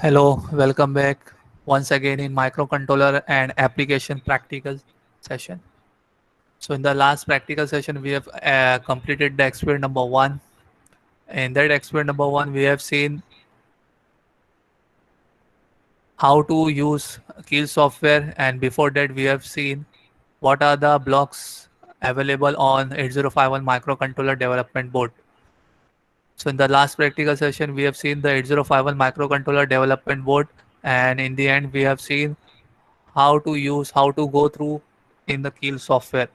Hello, welcome back once again in microcontroller and application practical session. So in the last practical session, we have completed the experiment number one. In that experiment number one, we have seen how to use Keel software, and before that, we have seen what are the blocks available on 8051 microcontroller development board. So in the last practical session, we have seen the 8051 microcontroller development board, and in the end, we have seen how to go through in the Keel software.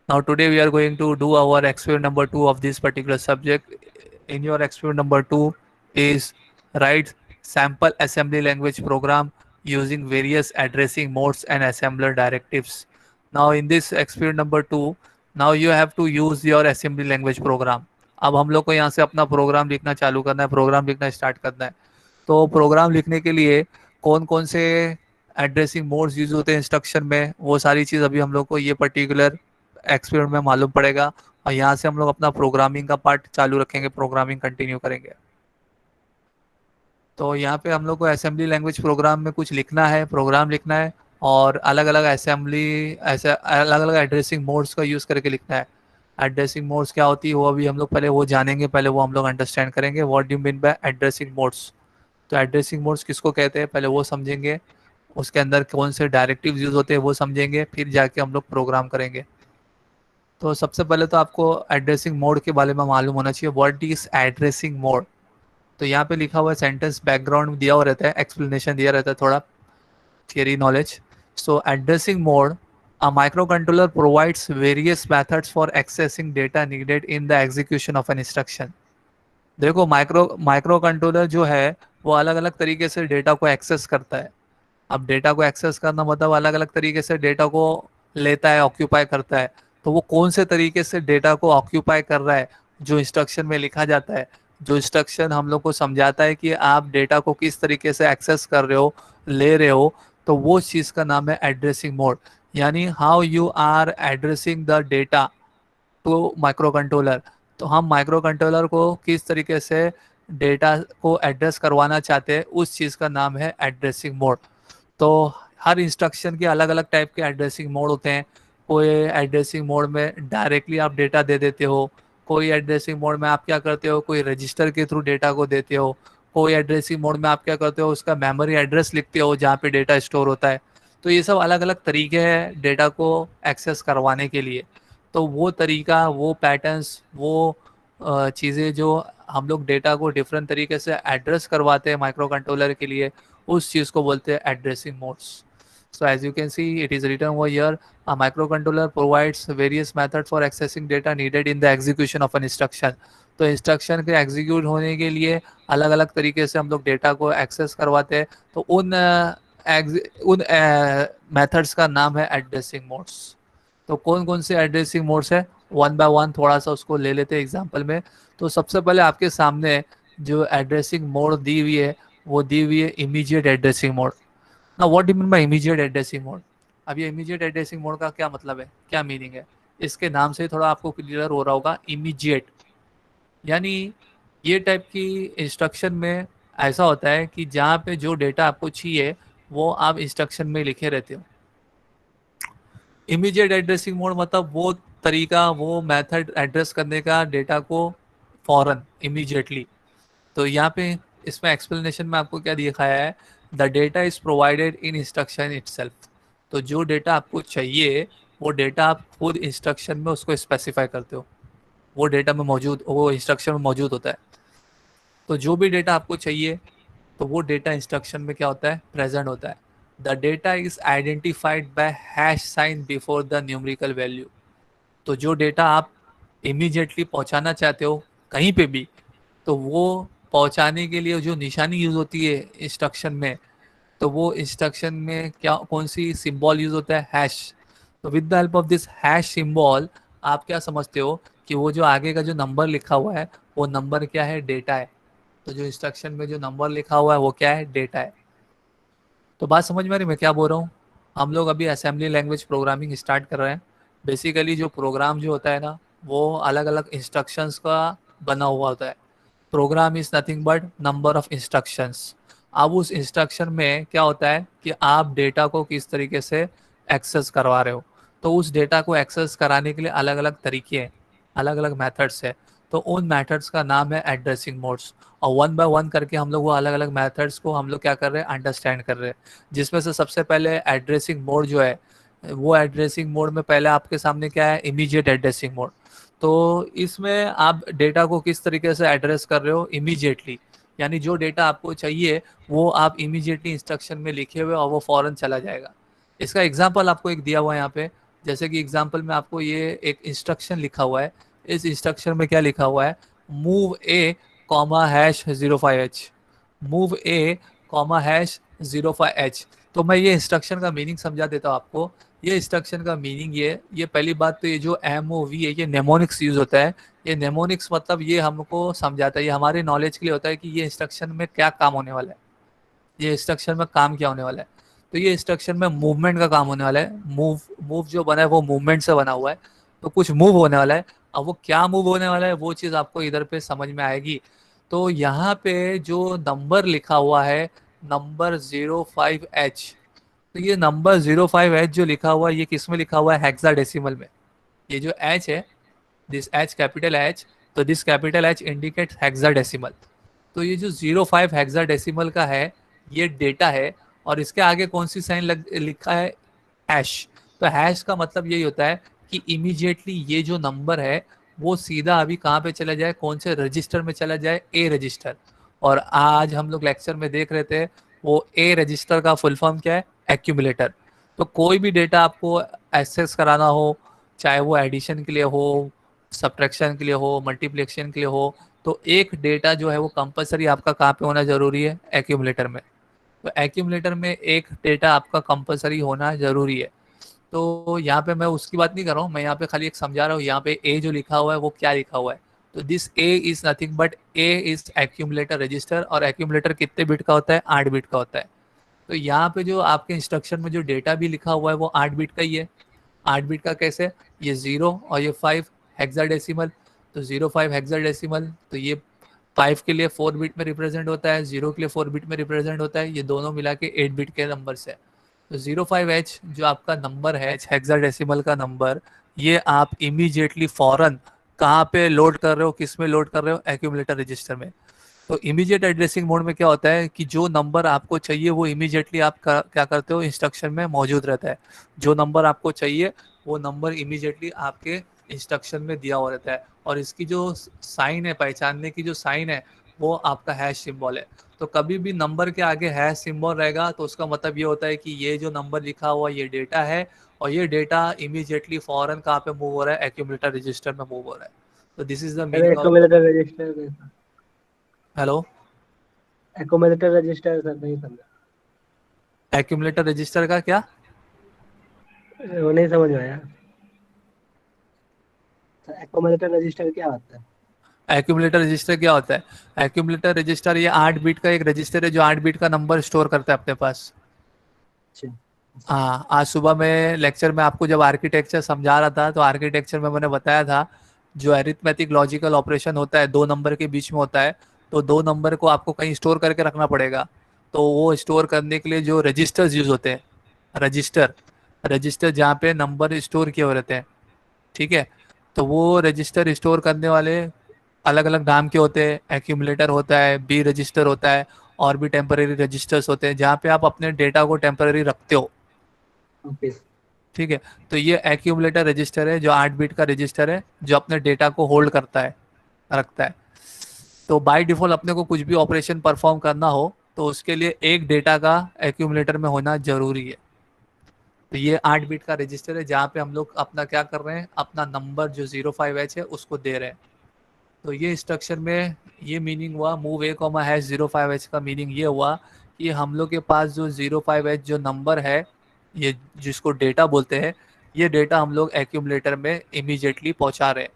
Now today we are going to do our experiment number two of this particular subject. In your experiment number two is write sample assembly language program using various addressing modes and assembler directives. Now in this experiment number two, now you have to use your assembly language program. अब हम लोग को यहाँ से अपना programme लिखना चालू करना है, प्रोग्राम लिखना स्टार्ट करना है. तो प्रोग्राम लिखने के लिए कौन कौन से एड्रेसिंग मोड्स यूज होते हैं इंस्ट्रक्शन में, वो सारी चीज़ अभी हम लोग को ये पर्टिकुलर एक्सपेरिमेंट में मालूम पड़ेगा. और यहाँ से हम लोग अपना प्रोग्रामिंग का पार्ट चालू रखेंगे, प्रोग्रामिंग कंटिन्यू करेंगे. तो यहाँ पे हम लोग को असेंबली लैंग्वेज प्रोग्राम में कुछ लिखना है, प्रोग्राम लिखना है, और अलग अलग असेंबली ऐसे अलग अलग एड्रेसिंग मोड्स का यूज़ करके लिखना है. एड्रेसिंग मोड्स क्या होती है वो अभी हम लोग पहले वो जानेंगे, पहले वो हम लोग अंडरस्टैंड करेंगे what do mean by addressing modes. तो एड्रेसिंग मोड्स किसको कहते हैं पहले वो समझेंगे, उसके अंदर कौन से डायरेक्टिव यूज़ होते हैं वो समझेंगे, फिर जाके हम लोग प्रोग्राम करेंगे. तो सबसे पहले तो आपको एड्रेसिंग मोड के बारे में मालूम होना चाहिए, व्हाट इज एड्रेसिंग मोड. तो यहाँ पे लिखा हुआ सेंटेंस बैकग्राउंड दिया हुआ रहता है, एक्सप्लेनेशन दिया रहता है, थोड़ा theory knowledge. So addressing mode, a microcontroller provides various methods for accessing data needed in the execution of an instruction. देखो माइक्रो कंट्रोलर जो है वो अलग अलग तरीके से डेटा को एक्सेस करता है. अब डेटा को एक्सेस करना मतलब अलग अलग तरीके से डेटा को लेता है, ऑक्यूपाई करता है. तो वो कौन से तरीके से डेटा को ऑक्यूपाई कर रहा है, जो इंस्ट्रक्शन में लिखा जाता है, जो इंस्ट्रक्शन हम लोग को समझाता है कि आप डेटा को किस तरीके से एक्सेस कर रहे हो, ले रहे हो, तो वो चीज़ का नाम है एड्रेसिंग मोड. यानी how you are addressing the data to microcontroller. तो हम माइक्रो कंट्रोलर को किस तरीके से डेटा को एड्रेस करवाना चाहते हैं, उस चीज़ का नाम है एड्रेसिंग मोड. तो हर इंस्ट्रक्शन के अलग अलग टाइप के एड्रेसिंग मोड होते हैं. कोई एड्रेसिंग मोड में डायरेक्टली आप डेटा दे देते हो, कोई एड्रेसिंग मोड में आप क्या करते हो, कोई रजिस्टर के थ्रू डेटा को देते हो, कोई एड्रेसिंग मोड में आप क्या करते हो, उसका मेमोरी एड्रेस लिखते हो जहाँ पे डेटा स्टोर होता है. तो ये सब अलग अलग तरीके हैं डेटा को एक्सेस करवाने के लिए. तो वो तरीका, वो पैटर्न्स, वो चीज़ें जो हम लोग डेटा को डिफरेंट तरीके से एड्रेस करवाते हैं माइक्रो कंट्रोलर के लिए, उस चीज़ को बोलते हैं addressing modes. So as you can see, it is written over here, a microcontroller provides various methods for accessing data needed in the execution of an instruction. तो इंस्ट्रक्शन के एग्जीक्यूट होने के लिए अलग अलग तरीके से हम लोग डेटा को एक्सेस करवाते हैं. तो उन मेथड्स का नाम है एड्रेसिंग मोड्स. तो कौन कौन से एड्रेसिंग मोड्स है, वन बाय वन थोड़ा सा उसको ले लेते हैं एग्जांपल में. तो सबसे पहले आपके सामने जो एड्रेसिंग मोड दी हुई है वो दी हुई है इमीडिएट एड्रेसिंग मोड. ना what do mean by immediate addressing mode. अब ये इमीडिएट एड्रेसिंग मोड का क्या मतलब है, क्या मीनिंग है, इसके नाम से थोड़ा आपको क्लियर हो रहा होगा. इमीडिएट यानी ये टाइप की इंस्ट्रक्शन में ऐसा होता है कि जहाँ पे जो डेटा आपको चाहिए वो आप इंस्ट्रक्शन में लिखे रहते हो. इमीडिएट एड्रेसिंग मोड मतलब वो तरीका, वो मेथड एड्रेस करने का डेटा को फौरन, इमीडिएटली. तो यहाँ पे इसमें एक्सप्लेनेशन में आपको क्या दिखाया है, the data is provided in instruction itself. तो जो डेटा आपको चाहिए वो डेटा आप खुद इंस्ट्रक्शन में उसको स्पेसिफाई करते हो, वो डेटा में मौजूद, वो इंस्ट्रक्शन में मौजूद होता है. तो जो भी डेटा आपको चाहिए तो वो डेटा इंस्ट्रक्शन में क्या होता है, प्रेजेंट होता है. The data is identified by hash sign before the numerical value. तो जो डेटा आप इमीडिएटली पहुंचाना चाहते हो कहीं पे भी, तो वो पहुंचाने के लिए जो निशानी यूज होती है इंस्ट्रक्शन में, तो वो इंस्ट्रक्शन में क्या, कौन सी सिंबल यूज होता है, हैश. तो with the help of this hash symbol आप क्या समझते हो कि वो जो आगे का जो नंबर लिखा हुआ है वो नंबर क्या है, डेटा है. तो जो इंस्ट्रक्शन में जो नंबर लिखा हुआ है वो क्या है, डेटा है. तो बात समझ में आ रही मैं क्या बोल रहा हूँ. हम लोग अभी असेंबली लैंग्वेज प्रोग्रामिंग स्टार्ट कर रहे हैं. बेसिकली जो प्रोग्राम जो होता है ना वो अलग अलग इंस्ट्रक्शंस का बना हुआ होता है. Program is nothing but number of instructions. अब उस इंस्ट्रक्शन में क्या होता है कि आप डेटा को किस तरीके से एक्सेस करवा रहे हो। तो उस डेटा को एक्सेस कराने के लिए अलग अलग तरीके हैं, अलग अलग मेथड्स है। तो उन मेथड्स का नाम है एड्रेसिंग मोड्स, और वन बाय वन करके हम लोग वो अलग अलग मेथड्स को हम लोग क्या कर रहे हैं, अंडरस्टैंड कर रहे हैं। जिसमें से सबसे पहले एड्रेसिंग मोड जो है, वो एड्रेसिंग मोड में पहले आपके सामने क्या है, इमीडिएट एड्रेसिंग मोड। तो इसमें आप डेटा को किस तरीके से एड्रेस कर रहे हो, इमीडिएटली, यानी जो डेटा आपको चाहिए वो आप इमीडिएटली इंस्ट्रक्शन में लिखे हुए और वो फौरन चला जाएगा। इसका एग्जांपल आपको एक दिया हुआ है यहाँ पे। जैसे कि एग्जांपल में आपको ये एक इंस्ट्रक्शन लिखा हुआ है। इस इंस्ट्रक्शन में क्या लिखा हुआ है, मूव ए कॉमा हैश 05H, मूव ए कॉमा हैश 05H। तो मैं ये इंस्ट्रक्शन का मीनिंग समझा देता हूँ आपको। ये इंस्ट्रक्शन का मीनिंग ये पहली बात तो ये जो MOV है, ये नेमोनिक्स यूज होता है। ये नेमोनिक्स मतलब ये हमको समझाता है, ये हमारे नॉलेज के लिए होता है कि ये इंस्ट्रक्शन में क्या काम होने वाला है, ये इंस्ट्रक्शन में काम क्या होने वाला है। तो ये इंस्ट्रक्शन में मूवमेंट का काम होने वाला है। मूव मूव जो बना है वो मूवमेंट से बना हुआ है, तो कुछ मूव होने वाला है। अब वो क्या मूव होने वाला है वो चीज़ आपको इधर पे समझ में आएगी। तो यहाँ पे जो नंबर लिखा हुआ है, नंबर 05H, तो ये नंबर 05H जो लिखा हुआ है ये किस में लिखा हुआ है, हेक्साडेसिमल में। ये जो H है, दिस H कैपिटल H, तो this capital H indicates hexadecimal. तो ये जो 05 हेक्साडेसिमल का है ये डेटा है, और इसके आगे कौन सी साइन लिखा है, हैश। तो हैश का मतलब यही होता है कि इमीडिएटली ये जो नंबर है वो सीधा अभी कहाँ पे चला जाए, कौन से रजिस्टर में चला जाए, ए रजिस्टर। और आज हम लोग लेक्चर में देख रहे थे वो ए रजिस्टर का फुल फॉर्म क्या है, एक्यूमुलेटर। तो कोई भी डेटा आपको एक्सेस कराना हो, चाहे वो एडिशन के लिए हो, सब्ट्रैक्शन के लिए हो, मल्टीप्लिकेशन के लिए हो, तो एक डेटा जो है वो कंपलसरी आपका कहाँ पे होना जरूरी है, एक्यूमुलेटर में। तो एक्यूमुलेटर में एक डेटा आपका कंपलसरी होना जरूरी है। तो यहाँ पे मैं उसकी बात नहीं कर रहा हूँ, मैं यहाँ पे खाली एक समझा रहा हूँ। यहाँ पे ए जो लिखा हुआ है वो क्या लिखा हुआ है, तो this A is nothing but A is accumulator register. और एक्यूमुलेटर कितने बिट का होता है, 8 बिट का होता है। तो यहाँ पे जो आपके इंस्ट्रक्शन में जो डेटा भी लिखा हुआ है वो 8 बिट का ही है। 8 बिट का कैसे, ये 0 और ये 5 हेक्साडेसिमल। तो 05 हेक्साडेसिमल, तो ये 5 के लिए 4 बिट में रिप्रेजेंट होता है, 0 के लिए 4 बिट में रिप्रेजेंट होता है, ये दोनों मिला के 8 बिट के नंबर से। तो 05H जो आपका नंबर है, हेक्साडेसिमल का नंबर, ये आप इमीडिएटली फौरन कहाँ पे लोड कर रहे हो, किस में लोड कर रहे हो, एक्यूमुलेटर रजिस्टर में। तो इमीडिएट एड्रेसिंग मोड में क्या होता है कि जो नंबर आपको चाहिए वो इमीडिएटली आप क्या करते हो, इंस्ट्रक्शन में मौजूद रहता है। जो नंबर आपको चाहिए वो नंबर इमीडिएटली आपके इंस्ट्रक्शन में दिया हुआ रहता है। और इसकी जो साइन है, पहचानने की जो साइन है, वो आपका हैश सिंबल है। तो कभी भी नंबर के आगे हैश सिंबल रहेगा तो उसका मतलब ये होता है कि ये जो नंबर लिखा हुआ ये डेटा है, और ये डेटा इमीडिएटली फॉरन कहाँ पे मूव हो रहा है, एक्यूमुलेटर रजिस्टर में मूव हो रहा है। तो this is the meaning of, accumulator register, hello, accumulator register sir नहीं समझा, एक्यूमुलेटर रजिस्टर का क्या, वो नहीं समझ में आया। एक्यूमुलेटर रजिस्टर क्या होता है? एक्यूमुलेटर रजिस्टर क्या होता है, एक्यूमुलेटर रजिस्टर ये 8 बिट का एक रजिस्टर है जो 8 बिट का नंबर स्टोर करता है अपने पास। अच्छा। हाँ, आज सुबह में लेक्चर में आपको जब आर्किटेक्चर समझा रहा था तो आर्किटेक्चर में मैंने बताया था जो एरिथमेटिक लॉजिकल ऑपरेशन होता है 2 नंबर के बीच में होता है। तो 2 नंबर को आपको कहीं स्टोर करके रखना पड़ेगा। तो वो स्टोर करने के लिए जो रजिस्टर्स यूज होते हैं, रजिस्टर, रजिस्टर जहाँ पे नंबर स्टोर किए हुए रहते हैं, ठीक है। तो वो रजिस्टर स्टोर करने वाले अलग अलग नाम के होते हैं, एक्यूमुलेटर होता है, बी रजिस्टर होता है, और भी टेम्पररी रजिस्टर्स होते हैं जहाँ पे आप अपने डेटा को टेम्पररी रखते हो, ओके। ठीक है। तो ये एक्यूमुलेटर रजिस्टर है जो 8 बिट का रजिस्टर है जो अपने डेटा को होल्ड करता है, रखता है। तो बाय डिफॉल्ट अपने को कुछ भी ऑपरेशन परफॉर्म करना हो तो उसके लिए एक डेटा का एक्यूमुलेटर में होना जरूरी है। तो ये 8 बिट का रजिस्टर है जहाँ पे हम लोग अपना क्या कर रहे हैं, अपना नंबर जो 05H है उसको दे रहे हैं। तो ये इंस्ट्रक्शन में ये मीनिंग हुआ, मूव ए कॉमा हैश 05H का मीनिंग ये हुआ कि हम लोग के पास जो 05H जो नंबर है, ये जिसको डेटा बोलते हैं, ये डेटा हम लोग एक्यूमुलेटर में इमीडिएटली पहुंचा रहे हैं।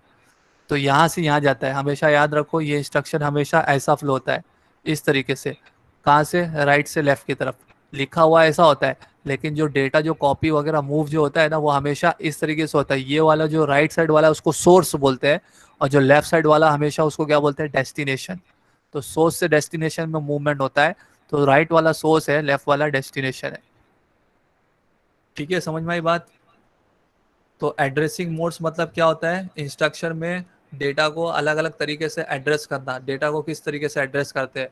तो यहाँ से यहाँ जाता है, हमेशा याद रखो ये इंस्ट्रक्शन हमेशा ऐसा फ्लो होता है, इस तरीके से। कहाँ से, राइट से लेफ्ट की तरफ लिखा हुआ ऐसा होता है। लेकिन जो डेटा जो कॉपी वगैरह मूव जो होता है ना वो हमेशा इस तरीके से होता है। ये वाला जो राइट साइड वाला है उसको सोर्स बोलते हैं, और जो लेफ्ट साइड वाला हमेशा उसको क्या बोलते हैं, डेस्टिनेशन। तो सोर्स से डेस्टिनेशन में मूवमेंट होता है। तो राइट वाला सोर्स है, लेफ्ट वाला डेस्टिनेशन है। ठीक है, समझ में आई बात। तो एड्रेसिंग मोड्स मतलब क्या होता है, इंस्ट्रक्शन में डेटा को अलग अलग तरीके से एड्रेस करना। डेटा को किस तरीके से एड्रेस करते हैं,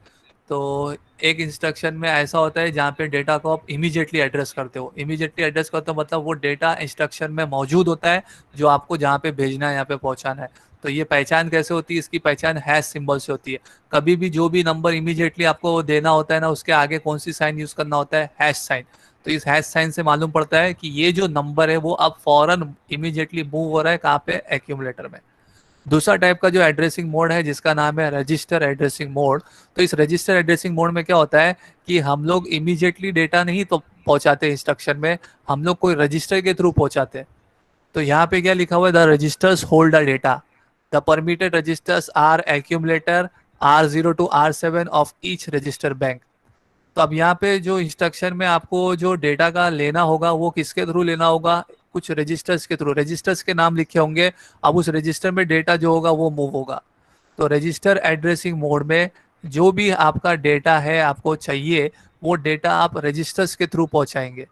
तो एक इंस्ट्रक्शन में ऐसा होता है जहाँ पे डेटा को आप इमीडिएटली एड्रेस करते हो। इमीडिएटली एड्रेस करते हो मतलब वो डेटा इंस्ट्रक्शन में मौजूद होता है जो आपको जहाँ पे भेजना है, यहाँ पे पहुँचाना है। तो ये पहचान कैसे होती है, इसकी पहचान हैश सिंबल से होती है। कभी भी जो भी नंबर इमीडिएटली आपको देना होता है ना, उसके आगे कौन सी साइन यूज करना होता है, हैश साइन। तो इस हैश साइन से मालूम पड़ता है कि ये जो नंबर है वो अब फौरन इमीडिएटली मूव हो रहा है कहाँ पे, एक्यूमुलेटर में। दूसरा टाइप का जो एड्रेसिंग मोड है जिसका नाम है रजिस्टर एड्रेसिंग मोड। तो इस रजिस्टर एड्रेसिंग मोड में क्या होता है कि हम लोग इमीडिएटली डेटा नहीं तो पहुंचाते इंस्ट्रक्शन में, हम लोग कोई रजिस्टर के थ्रू पहुंचाते हैं। तो यहाँ पे क्या लिखा हुआ है, the registers hold the data, the permitted registers are accumulator R0 to R7 of each register bank. तो अब यहाँ पे जो इंस्ट्रक्शन में आपको जो डेटा का लेना होगा वो किसके थ्रू लेना होगा, कुछ रजिस्टर्स के थ्रू। रजिस्टर्स के नाम लिखे होंगे, अब उस रजिस्टर में डेटा जो होगा वो मूव होगा। तो रजिस्टर एड्रेसिंग मोड में जो भी आपका डेटा है आपको चाहिए, वो डेटा आप रजिस्टर्स के थ्रू पहुंचाएंगे।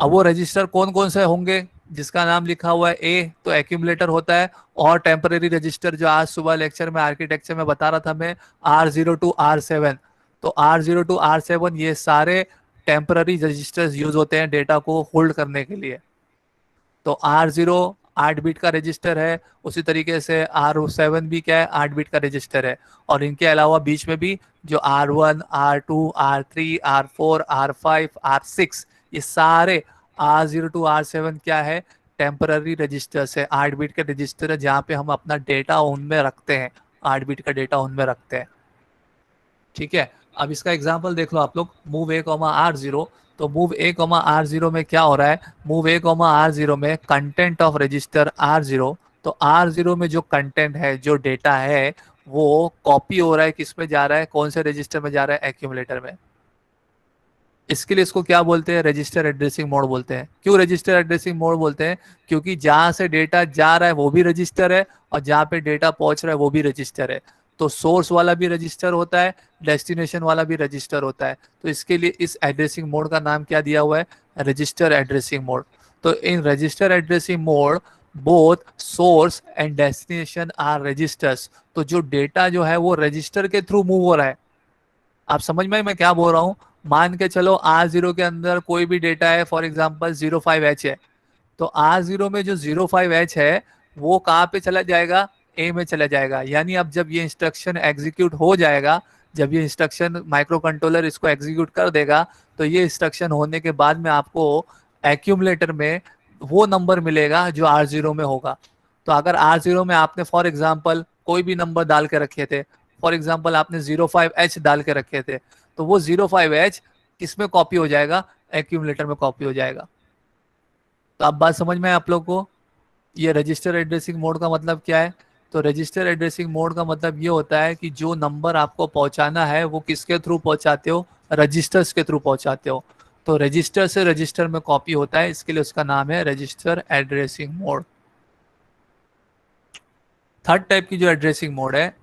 अब वो रजिस्टर कौन कौन से होंगे, जिसका नाम लिखा हुआ है ए, तो एक्यूमुलेटर होता है। और टेम्पररी रजिस्टर जो आज सुबह लेक्चर में आर्किटेक्चर में बता रहा था मैं, R0 to R7। तो R0 to R7 ये सारे टेम्पररी रजिस्टर्स यूज होते हैं डेटा को होल्ड करने के लिए। तो R0 8 बिट का रजिस्टर है, उसी तरीके से R7 भी क्या है, 8 बिट का रजिस्टर है। और इनके अलावा बीच में भी जो R1 R2 R3 R4 R5 R6, ये सारे R0 to R7 क्या है, टेम्पररी रजिस्टर्स है। 8 बिट के रजिस्टर है जहाँ पे हम अपना डेटा उनमें रखते हैं, 8 बिट का डेटा उनमें रखते हैं। ठीक है, अब इसका एग्जांपल देख लो आप लोग, मूव A, R0। तो मूव A, R0 में क्या हो रहा है, मूव A, R0 में कंटेंट ऑफ रजिस्टर R0। तो R0 में जो कंटेंट है, जो डेटा है, वो कॉपी हो रहा है, किस में जा रहा है, कौन से रजिस्टर में जा रहा है, एक्यूमुलेटर में। इसके लिए इसको क्या बोलते हैं, रजिस्टर एड्रेसिंग मोड बोलते हैं। क्यों रजिस्टर एड्रेसिंग मोड बोलते हैं, क्योंकि जहां से डेटा जा रहा है वो भी रजिस्टर है, और जहां पे डेटा पहुंच रहा है वो भी रजिस्टर है। तो सोर्स वाला भी रजिस्टर होता है, डेस्टिनेशन वाला भी रजिस्टर होता है। तो इसके लिए इस एड्रेसिंग मोड का नाम क्या दिया हुआ है, रजिस्टर एड्रेसिंग मोड। तो in register addressing mode both source and destination are registers. तो जो डेटा जो है वो रजिस्टर के थ्रू मूव हो रहा है। आप समझ में मैं क्या बोल रहा हूँ, मान के चलो R0 के अंदर कोई भी डेटा है, फॉर एग्जांपल 05H है। तो R0 में जो 05H है वो कहाँ पे चला जाएगा, ए में चला जाएगा। यानी अब जब ये इंस्ट्रक्शन एग्जीक्यूट हो जाएगा, जब ये इंस्ट्रक्शन माइक्रो कंट्रोलर इसको एग्जीक्यूट कर देगा, तो ये इंस्ट्रक्शन होने के बाद में आपको एक्यूमुलेटर में वो नंबर मिलेगा जो R0 में होगा। तो अगर R0 में आपने फॉर एग्जाम्पल कोई भी नंबर डाल के रखे थे, फॉर एग्जाम्पल आपने 05H डाल के रखे थे, तो वो 05H किसमें कॉपी हो जाएगा, एक्यूमुलेटर में कॉपी हो जाएगा। तो अब बात समझ में है आप लोग को, ये रजिस्टर एड्रेसिंग मोड का मतलब क्या है। तो रजिस्टर एड्रेसिंग मोड का मतलब ये होता है कि जो नंबर आपको पहुंचाना है वो किसके थ्रू पहुंचाते हो, रजिस्टर्स के थ्रू पहुंचाते हो। तो रजिस्टर से रजिस्टर में कॉपी होता है, इसके लिए उसका नाम है register addressing mode. Third type की जो एड्रेसिंग मोड है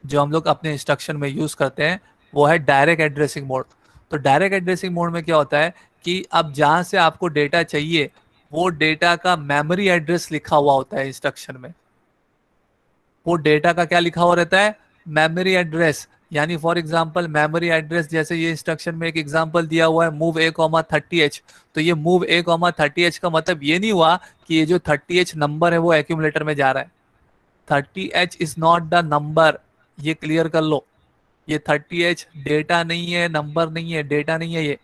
जो हम लोग अपने इंस्ट्रक्शन में यूज करते हैं, वो है डायरेक्ट एड्रेसिंग मोड। तो डायरेक्ट एड्रेसिंग मोड में क्या होता है कि अब जहां से आपको डेटा चाहिए वो डेटा का मेमोरी एड्रेस लिखा हुआ होता है इंस्ट्रक्शन में। वो डेटा का क्या लिखा हुआ रहता है, मेमोरी एड्रेस। यानी फॉर एग्जांपल मेमोरी एड्रेस, जैसे ये इंस्ट्रक्शन में एक एग्जांपल दिया हुआ है मूव A, 30H। तो ये मूव A, 30H का मतलब ये नहीं हुआ कि ये जो 30H नंबर है वो एक्यूमुलेटर में जा रहा है। 30H is not the number, ये क्लियर कर लो। ये 30H डेटा नहीं है, नंबर नहीं है, डेटा नहीं है।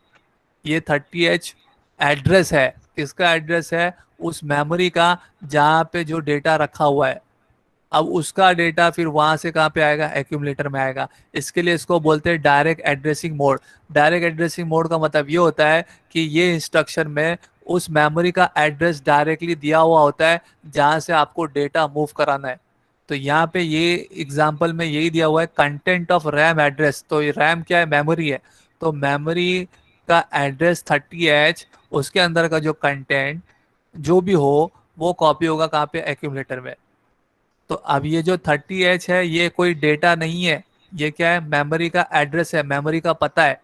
ये 30H एड्रेस है। किसका एड्रेस है, उस मेमोरी का जहाँ पे जो डेटा रखा हुआ है। अब उसका डेटा फिर वहां से कहाँ पे आएगा, एक्यूमुलेटर में आएगा। इसके लिए इसको बोलते हैं direct addressing mode. Direct addressing mode का मतलब ये होता है कि ये इंस्ट्रक्शन में उस मेमोरी का एड्रेस डायरेक्टली दिया हुआ होता है जहां से आपको डेटा मूव कराना है। तो यहाँ पे ये एग्जाम्पल में यही दिया हुआ है, कंटेंट ऑफ रैम एड्रेस। तो ये रैम क्या है, मेमोरी है। तो मेमोरी का एड्रेस 30H, उसके अंदर का जो कंटेंट जो भी हो वो कॉपी होगा कहाँ पे, एक्यूमुलेटर में। तो अब ये जो 30H है ये कोई डेटा नहीं है, ये क्या है, मेमोरी का एड्रेस है, मेमोरी का पता है।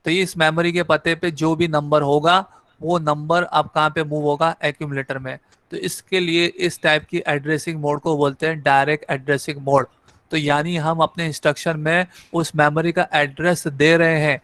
तो इस मेमोरी के पते पे जो भी नंबर होगा वो नंबर अब कहाँ पे मूव होगा, एक्यूमुलेटर में। तो इसके लिए इस टाइप की एड्रेसिंग मोड को बोलते हैं डायरेक्ट एड्रेसिंग मोड। तो यानी हम अपने इंस्ट्रक्शन में उस मेमोरी का एड्रेस दे रहे हैं,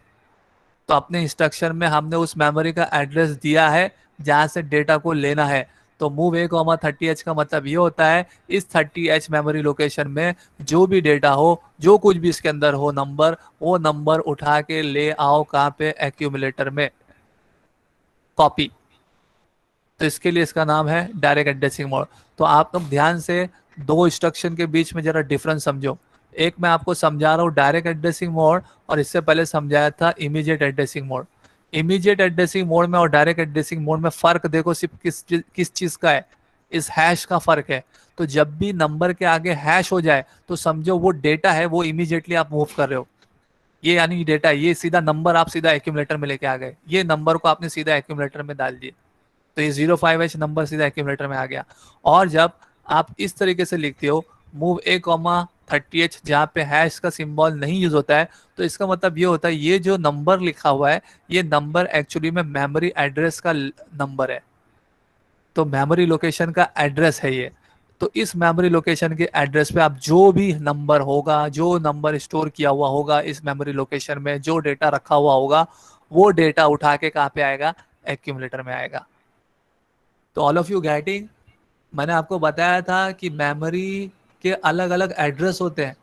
तो अपने इंस्ट्रक्शन में हमने उस मेमोरी का एड्रेस दिया है जहां से डेटा को लेना है। तो मूव ए कॉमा 30h का मतलब ये होता है इस 30h मेमोरी लोकेशन में जो भी डेटा हो, जो कुछ भी इसके अंदर हो नंबर, वो नंबर उठा के ले आओ कहाँ पे, एक्यूमुलेटर में, कॉपी। तो इसके लिए इसका नाम है डायरेक्ट एड्रेसिंग मोड। तो आप लोग ध्यान से दो इंस्ट्रक्शन के बीच में जरा डिफरेंस समझो। एक मैं आपको समझा रहा हूँ डायरेक्ट एड्रेसिंग मोड, और इससे पहले समझाया था immediate addressing mode. Immediate addressing mode में और डायरेक्ट एड्रेसिंग मोड में फर्क देखो सिर्फ किस चीज का है, इस हैश का फर्क है। तो जब भी नंबर के आगे हैश हो जाए तो समझो वो डेटा है, वो इमीडिएटली आप मूव कर रहे हो। ये यानी डेटा, ये सीधा नंबर आप सीधा एक्यूमुलेटर में लेके आ गए, ये नंबर को आपने सीधा एक्यूमुलेटर में डाल दिए, तो ये 05H नंबर सीधा एक्यूमुलेटर में आ गया। और जब आप इस तरीके से लिखते हो मूव ए कॉमा 30H जहाँ पे हैश का सिंबल नहीं यूज होता है, तो इसका मतलब ये होता है ये जो नंबर लिखा हुआ है ये नंबर एक्चुअली में मेमोरी एड्रेस का नंबर है। तो मेमोरी लोकेशन का एड्रेस है ये। तो इस मेमोरी लोकेशन के एड्रेस पे आप जो भी नंबर होगा, जो नंबर स्टोर किया हुआ होगा इस मेमोरी लोकेशन में, जो डेटा रखा हुआ होगा, वो डेटा उठा के कहाँ पे आएगा, एक्यूमुलेटर में आएगा। तो ऑल ऑफ यू गेटिंग? मैंने आपको बताया था कि मेमोरी के अलग अलग एड्रेस होते हैं,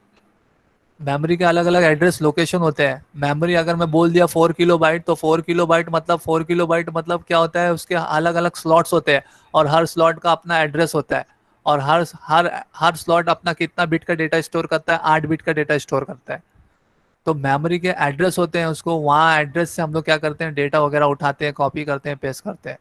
मेमोरी के अलग अलग एड्रेस लोकेशन होते हैं। मेमोरी अगर मैं बोल दिया 4 KB, तो 4 KB मतलब 4 KB मतलब क्या होता है, उसके अलग अलग स्लॉट्स होते हैं और हर स्लॉट का अपना एड्रेस होता है। और हर हर हर स्लॉट अपना कितना बिट का डेटा स्टोर करता है, 8 बिट का डेटा स्टोर करता है। तो मेमोरी के एड्रेस होते हैं, उसको वहाँ एड्रेस से हम लोग क्या करते हैं, डेटा वगैरह उठाते हैं, कॉपी करते हैं, पेस्ट करते हैं।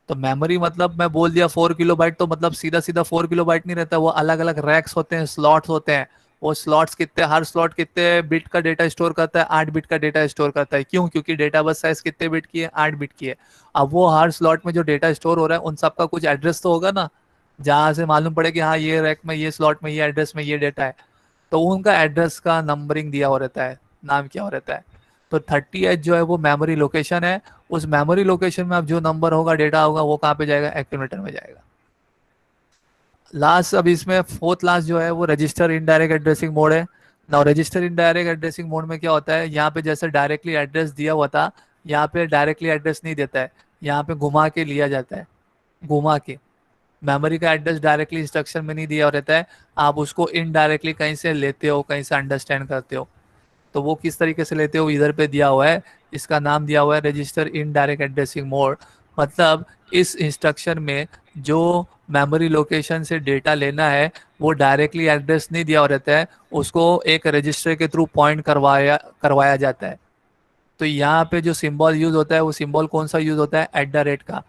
तो मेमोरी मतलब मैं बोल दिया 4 KB, तो मतलब सीधा सीधा 4 KB नहीं रहता, वो अलग अलग रैक्स होते हैं, स्लॉट्स होते हैं। वो स्लॉट्स कितने, हर स्लॉट कितने बिट का डेटा स्टोर करता है, 8 बिट का डेटा स्टोर करता है। क्यों? क्योंकि डेटा बस साइज कितने बिट की है, 8 बिट की है। अब वो हर स्लॉट में जो डेटा स्टोर हो रहा है उन सबका कुछ एड्रेस तो होगा ना, जहाँ से मालूम पड़े कि हाँ ये रैक में, ये स्लॉट में, ये एड्रेस में ये डेटा है। तो उनका एड्रेस का नंबरिंग दिया हो रहता है, नाम क्या हो रहता है। तो 30H जो है वो मेमोरी लोकेशन है। उस मेमोरी लोकेशन में अब जो नंबर होगा, डेटा होगा, वो कहाँ पे जाएगा, एक्यूमुलेटर में जाएगा। लास्ट, अब इसमें फोर्थ लास्ट जो है वो रजिस्टर इनडायरेक्ट एड्रेसिंग मोड है। Now register indirect addressing mode में क्या होता है, यहाँ पे जैसे डायरेक्टली एड्रेस दिया हुआ था, यहाँ पे डायरेक्टली एड्रेस नहीं देता है, यहाँ पे घुमा के लिया जाता है, घुमा के। मेमोरी का एड्रेस डायरेक्टली इंस्ट्रक्शन में नहीं दिया रहता है, आप उसको इनडायरेक्टली कहीं से लेते हो, कहीं से अंडरस्टैंड करते हो। तो वो किस तरीके से लेते हो, इधर पे दिया हुआ है, इसका नाम दिया हुआ है रजिस्टर इनडायरेक्ट एड्रेसिंग मोड। मतलब इस इंस्ट्रक्शन में जो मेमोरी लोकेशन से डेटा लेना है वो डायरेक्टली एड्रेस नहीं दिया रहता है, उसको एक रजिस्टर के थ्रू पॉइंट करवाया करवाया जाता है। तो यहाँ पे जो सिंबल यूज होता है वो सिंबल कौन सा यूज होता है, @ का,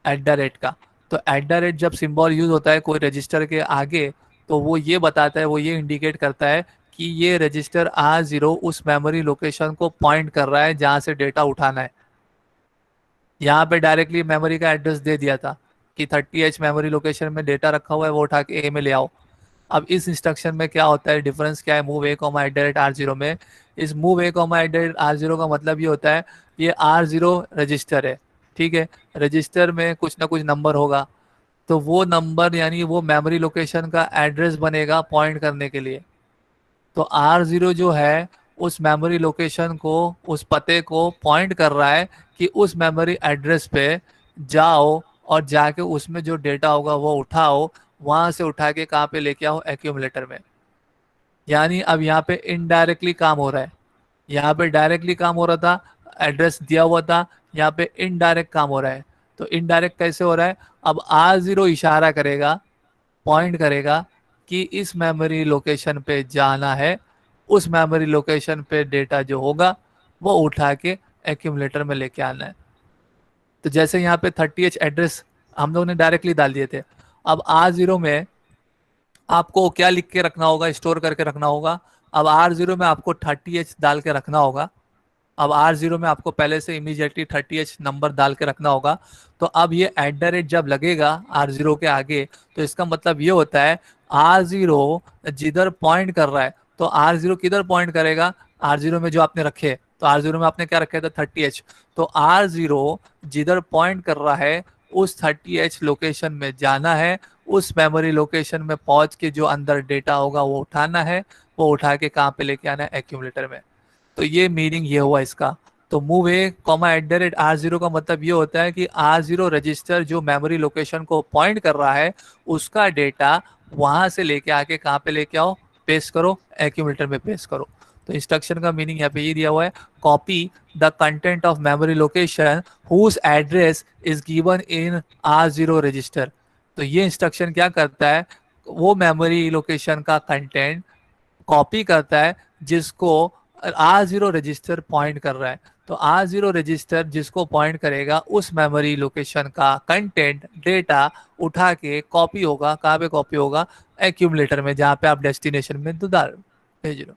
@ का। तो @ जब सिंबल यूज होता है कोई रजिस्टर के आगे, तो वो ये बताता है, वो ये इंडिकेट करता है कि ये रजिस्टर R0 उस मेमोरी लोकेशन को पॉइंट कर रहा है जहां से डेटा उठाना है। यहाँ पे डायरेक्टली मेमोरी का एड्रेस दे दिया था कि 30H मेमोरी लोकेशन में डेटा रखा हुआ है, वो उठा के A में ले आओ। अब इस इंस्ट्रक्शन में क्या होता है, डिफरेंस क्या है मूव ए कॉमा @R0 में। इस मूव ए कॉमा @R0 का मतलब ये होता है, ये R0 रजिस्टर है, ठीक है। रजिस्टर में कुछ ना कुछ नंबर होगा, तो वो नंबर यानी वो मेमोरी लोकेशन का एड्रेस बनेगा पॉइंट करने के लिए। तो R0 जो है उस मेमोरी लोकेशन को, उस पते को पॉइंट कर रहा है कि उस मेमोरी एड्रेस पे जाओ और जाके उसमें जो डेटा होगा वो उठाओ, वहां से उठा के कहाँ पे लेके आओ, एक्यूमुलेटर में। यानी अब यहाँ पे इनडायरेक्टली काम हो रहा है, यहाँ पे डायरेक्टली काम हो रहा था, एड्रेस दिया हुआ था, यहाँ पे इनडायरेक्ट काम हो रहा है। तो इनडायरेक्ट कैसे हो रहा है, अब R0 इशारा करेगा, पॉइंट करेगा कि इस मेमोरी लोकेशन पे जाना है, उस मेमोरी लोकेशन पे डेटा जो होगा वो उठा के एक्यूमुलेटर में लेके आना है। तो जैसे यहाँ पे 30H एड्रेस हम लोग ने डायरेक्टली डाल दिए थे, अब R0 में आपको क्या लिख के रखना होगा, स्टोर करके रखना होगा। अब R0 में आपको 30H डाल के रखना होगा। अब R0 में आपको पहले से इमीडिएटली 30H नंबर डाल के रखना होगा। तो अब ये @ जब लगेगा R0 के आगे, तो इसका मतलब ये होता है R0 जिधर पॉइंट कर रहा है, तो R0 किधर पॉइंट करेगा, R0 में जो आपने रखे तो R0 में आपने क्या रखा था 30H, तो R0 जिधर पॉइंट कर रहा है उस 30H लोकेशन में जाना है, उस मेमोरी लोकेशन में पहुंच के जो अंदर डेटा होगा वो उठाना है, वो उठा के कहाँ पे लेके आना है, एक्यूमुलेटर में। तो ये मीनिंग ये हुआ इसका। तो मूव ए कॉमा @R0 का मतलब ये होता है कि R0 रजिस्टर जो मेमोरी लोकेशन को पॉइंट कर रहा है उसका डेटा वहां से लेके आके कहाँ पे लेके आओ, पेस्ट करो, एक्यूमुलेटर में पेस्ट करो। तो इंस्ट्रक्शन का मीनिंग यहाँ पे ये दिया हुआ है, copy the content of memory location whose address is given in R0 register. तो ये इंस्ट्रक्शन क्या करता है, वो मेमोरी लोकेशन का कंटेंट कॉपी करता है जिसको R0 रजिस्टर पॉइंट कर रहा है। तो R0 रजिस्टर जिसको पॉइंट करेगा उस मेमोरी लोकेशन का कंटेंट डेटा उठा के कॉपी होगा, कहाँ पे कॉपी होगा, एक्यूमुलेटर में, जहाँ पे आप डेस्टिनेशन में दुधार भेज रहे हो।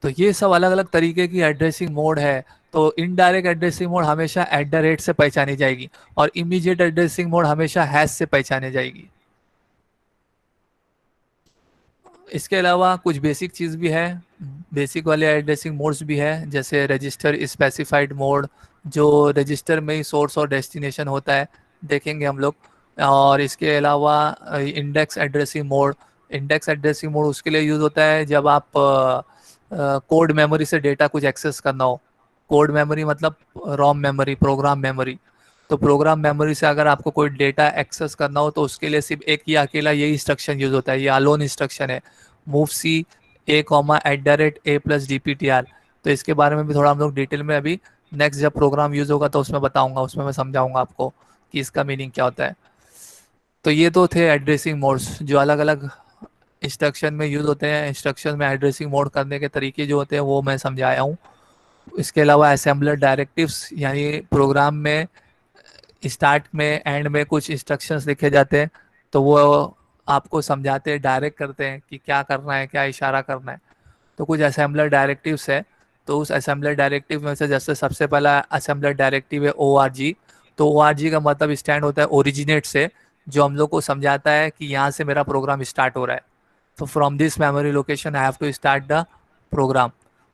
तो ये सब अलग अलग तरीके की एड्रेसिंग मोड है। तो इनडायरेक्ट एड्रेसिंग मोड हमेशा @ से पहचानी जाएगी और इमीडिएट एड्रेसिंग मोड हमेशा हैश से पहचानी जाएगी। इसके अलावा कुछ बेसिक चीज़ भी है, बेसिक वाले एड्रेसिंग मोड्स भी है, जैसे रजिस्टर स्पेसिफाइड मोड, जो रजिस्टर में ही सोर्स और डेस्टिनेशन होता है, देखेंगे हम लोग। और इसके अलावा index addressing mode, index addressing mode उसके लिए यूज़ होता है जब आप कोड मेमोरी से डेटा कुछ एक्सेस करना हो। कोड मेमोरी मतलब रॉम मेमोरी, प्रोग्राम मेमोरी। तो प्रोग्राम मेमोरी से अगर आपको कोई डेटा एक्सेस करना हो तो उसके लिए सिर्फ एक ही अकेला यही इंस्ट्रक्शन यूज होता है, ये अलोन इंस्ट्रक्शन है, मूव सी ए कॉमा @a+dptr। तो इसके बारे में भी थोड़ा हम लोग डिटेल में अभी नेक्स्ट जब प्रोग्राम यूज होगा तो उसमें बताऊंगा, उसमें मैं समझाऊंगा आपको कि इसका मीनिंग क्या होता है। तो ये तो थे एड्रेसिंग मोड्स जो अलग अलग इंस्ट्रक्शन में यूज होते हैं। इंस्ट्रक्शन में एड्रेसिंग मोड करने के तरीके जो होते हैं वो मैं समझाया हूँ। इसके अलावा असेंबलर डायरेक्टिव्स, यानी प्रोग्राम में स्टार्ट में एंड में कुछ इंस्ट्रक्शंस लिखे जाते हैं, तो वो आपको समझाते हैं, डायरेक्ट करते हैं कि क्या करना है, क्या इशारा करना है। तो कुछ असेंबलर डायरेक्टिव्स है। तो उस असेंबलर डायरेक्टिव में से जैसे सबसे पहला असेंबलर डायरेक्टिव है ORG। तो ORG का मतलब स्टैंड होता है ओरिजिनेट से, जो हम लोग को समझाता है कि यहाँ से मेरा प्रोग्राम स्टार्ट हो रहा है। तो from this memory location I have to start the program.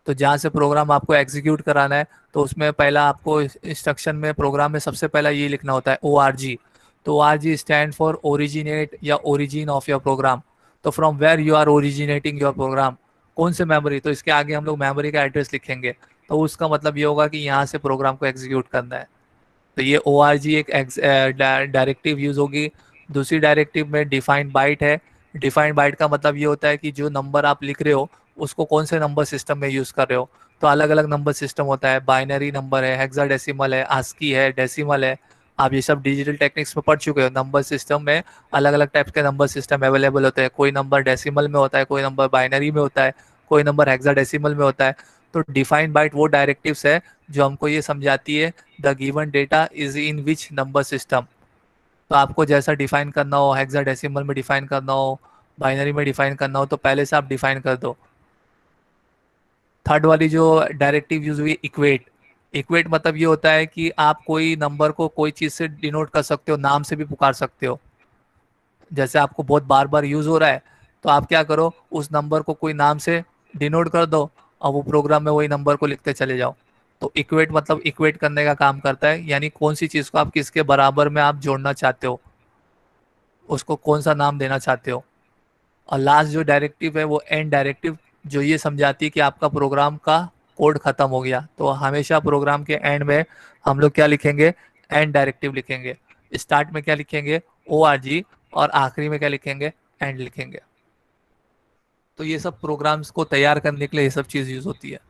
तो जहाँ से प्रोग्राम आपको एग्जीक्यूट कराना है तो उसमें पहला आपको इंस्ट्रक्शन में, प्रोग्राम में सबसे पहला ये लिखना होता है ORG। तो ORG स्टैंड फॉर ओरिजिनेट या ओरिजिन ऑफ योर प्रोग्राम। तो from where you are originating your program, कौन से मेमोरी, तो इसके आगे हम लोग मेमोरी का एड्रेस लिखेंगे। तो उसका मतलब ये होगा कि यहाँ से प्रोग्राम को एग्जीक्यूट करना है। तो ये ORG एक डायरेक्टिव यूज होगी। दूसरी डायरेक्टिव में डिफाइंड बाइट है। डिफाइंड बाइट का मतलब ये होता है कि जो नंबर आप लिख रहे हो उसको कौन से नंबर सिस्टम में यूज कर रहे हो। तो अलग अलग नंबर सिस्टम होता है, बाइनरी नंबर है, हेक्साडेसिमल है, आस्की है, डेसिमल है। आप ये सब डिजिटल टेक्निक्स में पढ़ चुके हो। नंबर सिस्टम में अलग अलग टाइप के नंबर सिस्टम अवेलेबल होते हैं। कोई नंबर डेसिमल में होता है, कोई नंबर बाइनरी में होता है, कोई नंबर हेक्साडेसिमल में होता है। तो डिफाइंड बाइट वो डायरेक्टिव्स है जो हमको ये समझाती है the given data is in which number system. तो आपको जैसा डिफाइन करना हो, हेक्साडेसिमल में डिफाइन करना हो, बाइनरी में डिफाइन करना हो, तो पहले से आप डिफाइन कर दो। थर्ड वाली जो डायरेक्टिव यूज हुई, इक्वेट। इक्वेट मतलब ये होता है कि आप कोई नंबर को कोई चीज़ से डिनोट कर सकते हो, नाम से भी पुकार सकते हो। जैसे आपको बहुत बार बार यूज हो रहा है तो आप क्या करो, उस नंबर को कोई नाम से डिनोट कर दो और वो प्रोग्राम में वही नंबर को लिखते चले जाओ। तो इक्वेट मतलब इक्वेट करने का काम करता है, यानी कौन सी चीज़ को आप किसके बराबर में आप जोड़ना चाहते हो, उसको कौन सा नाम देना चाहते हो। और लास्ट जो डायरेक्टिव है वो एंड डायरेक्टिव, जो ये समझाती है कि आपका प्रोग्राम का कोड खत्म हो गया। तो हमेशा प्रोग्राम के एंड में हम लोग क्या लिखेंगे, एंड डायरेक्टिव लिखेंगे। स्टार्ट में क्या लिखेंगे, ORG, और आखिरी में क्या लिखेंगे, एंड लिखेंगे। तो ये सब प्रोग्राम्स को तैयार करने के लिए ये सब चीज़ यूज होती है।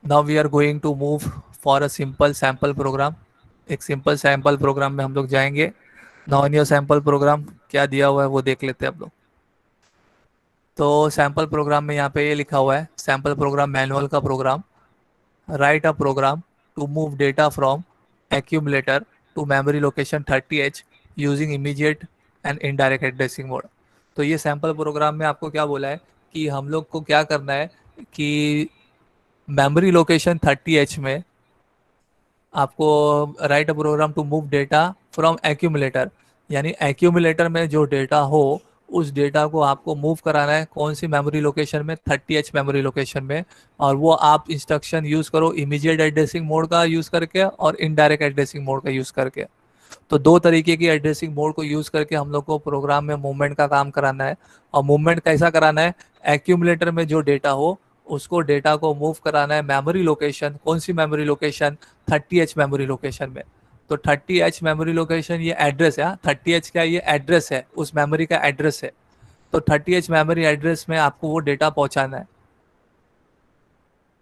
Now we are going to move for a simple sample program. एक सिंपल सैम्पल प्रोग्राम में हम लोग जाएंगे। Now in your sample program क्या दिया हुआ है वो देख लेते हैं हम लोग। तो सैम्पल प्रोग्राम में यहाँ पे ये लिखा हुआ है, सैम्पल प्रोग्राम मैनुअल का program, write a program to move data from accumulator to memory location 30H using immediate and indirect addressing mode. तो ये सैम्पल प्रोग्राम में आपको क्या बोला है कि हम लोग को क्या करना है कि मेमोरी लोकेशन 30H में आपको write a program to move data from accumulator, यानी एक्यूमुलेटर में जो डेटा हो उस डेटा को आपको मूव कराना है कौन सी मेमोरी लोकेशन में, 30H मेमोरी लोकेशन में। और वो आप इंस्ट्रक्शन यूज़ करो इमीडिएट एड्रेसिंग मोड का यूज़ करके और इनडायरेक्ट एड्रेसिंग मोड का यूज़ करके। तो दो तरीके की एड्रेसिंग मोड को यूज़ करके हम लोग को प्रोग्राम में मूवमेंट का काम कराना है। और मूवमेंट कैसा कराना है, एक्यूमुलेटर में जो डेटा हो उसको डेटा को मूव कराना है मेमोरी लोकेशन, कौन सी memory location, 30H memory location में। तो 30H मेमोरी लोकेशन ये एड्रेस है, 30H क्या ये एड्रेस है, उस मेमोरी का एड्रेस है। तो 30H मेमोरी एड्रेस में आपको वो डेटा पहुंचाना है।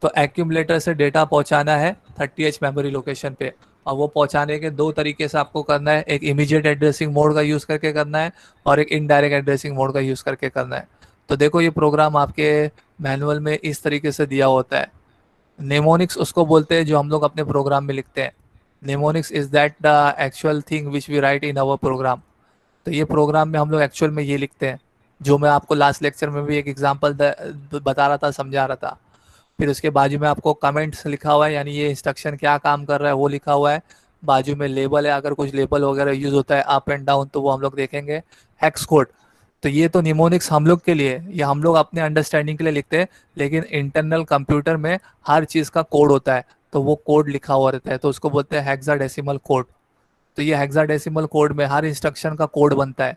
तो एक्यूमुलेटर से डेटा पहुंचाना है 30H मेमोरी लोकेशन पे। और वो पहुंचाने के दो तरीके से आपको करना है, एक इमीडिएट एड्रेसिंग मोड का यूज़ करके करना है और एक इनडायरेक्ट एड्रेसिंग मोड का यूज़ करके करना है। तो देखो ये प्रोग्राम आपके मैनुअल में इस तरीके से दिया होता है। नेमोनिक्स उसको बोलते हैं जो हम लोग अपने प्रोग्राम में लिखते हैं। Mnemonics is that the actual thing which we write in our program. तो ये प्रोग्राम में हम लोग एक्चुअल में ये लिखते हैं, जो मैं आपको लास्ट लेक्चर में भी एक एग्जांपल बता रहा था, समझा रहा था। फिर उसके बाजू में आपको कमेंट्स लिखा हुआ है, यानी ये इंस्ट्रक्शन क्या काम कर रहा है वो लिखा हुआ है। बाजू में लेबल है, अगर कुछ लेबल वगैरह यूज होता है अप एंड डाउन तो वो हम लोग देखेंगे। Hex code. तो ये तो निमोनिक्स हम लोग के लिए, ये हम लोग अपने अंडरस्टैंडिंग के लिए लिखते हैं, लेकिन इंटरनल कंप्यूटर में हर चीज़ का कोड होता है। तो वो कोड लिखा हुआ रहता है, तो उसको बोलते हैं हेक्साडेसिमल कोड। तो ये हेक्साडेसिमल कोड में हर इंस्ट्रक्शन का कोड बनता है।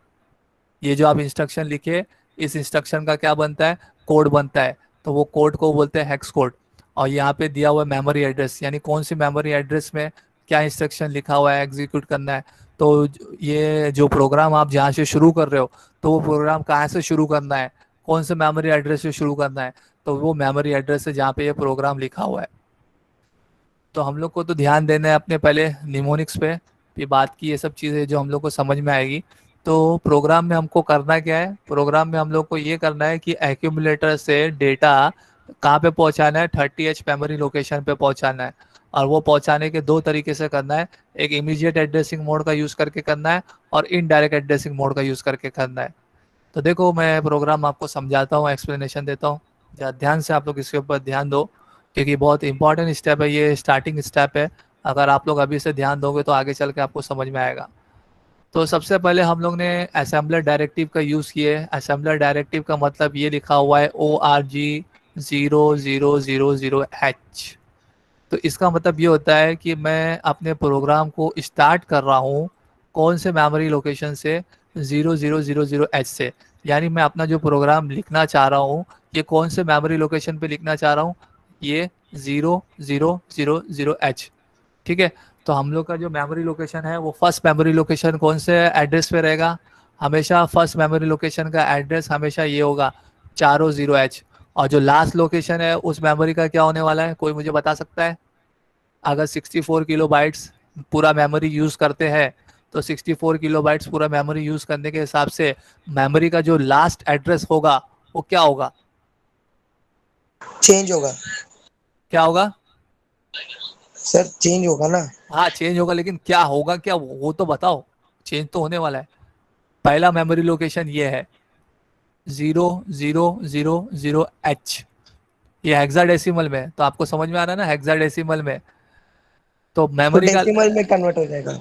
ये जो आप इंस्ट्रक्शन लिखे, इस इंस्ट्रक्शन का क्या बनता है, कोड बनता है। तो वो कोड को बोलते हैं हेक्स कोड। और यहाँ पे दिया हुआ है मेमोरी एड्रेस, यानी कौन सी मेमोरी एड्रेस में क्या इंस्ट्रक्शन लिखा हुआ है, एग्जीक्यूट करना है। तो ये जो प्रोग्राम आप जहाँ से शुरू कर रहे हो, तो वो प्रोग्राम कहाँ से शुरू करना है, कौन से मेमोरी एड्रेस से शुरू करना है, तो वो मेमोरी एड्रेस है जहाँ पे ये प्रोग्राम लिखा हुआ है। तो हम लोग को तो ध्यान देना है अपने पहले निमोनिक्स पे, ये बात की ये सब चीज़ें जो हम लोग को समझ में आएगी। तो प्रोग्राम में हमको करना क्या है, प्रोग्राम में हम लोग को ये करना है कि एक्यूमुलेटर से डेटा कहाँ पे पहुँचाना है, 30H मेमोरी लोकेशन पे पहुँचाना है। और वो पहुँचाने के दो तरीके से करना है, एक इमीडिएट एड्रेसिंग मोड का यूज़ करके करना है और इनडायरेक्ट एड्रेसिंग मोड का यूज़ करके करना है। तो देखो मैं प्रोग्राम आपको समझाता हूँ, एक्सप्लेनेशन देता हूँ, ध्यान से आप लोग इसके ऊपर ध्यान दो, क्योंकि बहुत इंपॉर्टेंट स्टेप है, ये स्टार्टिंग स्टेप है। अगर आप लोग अभी से ध्यान दोगे तो आगे चल के आपको समझ में आएगा। तो सबसे पहले हम लोग ने असेंबलर डायरेक्टिव का यूज़ किए। असेंबलर डायरेक्टिव का मतलब ये लिखा हुआ है ORG0000H। तो इसका मतलब ये होता है कि मैं अपने प्रोग्राम को स्टार्ट कर रहा हूँ कौन से मेमोरी लोकेशन से, 0000H से। यानी मैं अपना जो प्रोग्राम लिखना चाह रहा हूँ ये कौन से मेमोरी लोकेशन पे लिखना चाह रहा हूँ, ये 0000H। ठीक है। तो हम लोग का जो मेमोरी लोकेशन है वो फर्स्ट मेमोरी लोकेशन कौन से एड्रेस पे रहेगा, हमेशा फर्स्ट मेमोरी लोकेशन का एड्रेस हमेशा ये होगा 40H। और जो लास्ट लोकेशन है उस मेमोरी का क्या होने वाला है, कोई मुझे बता सकता है। अगर 64 किलो बाइट्स पूरा मेमोरी यूज़ करते हैं, तो 64 किलो बाइट्स पूरा मेमोरी यूज़ करने के हिसाब से मेमोरी का जो लास्ट एड्रेस होगा वो क्या होगा, चेंज होगा क्या होगा। सर, चेंज होगा ना। हाँ चेंज होगा, लेकिन क्या होगा, क्या वो तो बताओ। चेंज तो होने वाला है। पहला मेमोरी लोकेशन ये है 0000H। ये हेक्साडेसिमल में, तो आपको समझ में आ रहा है ना, हेक्साडेसिमल में। तो तो मेमोरी का डेसिमल में कन्वर्ट हो जाएगा।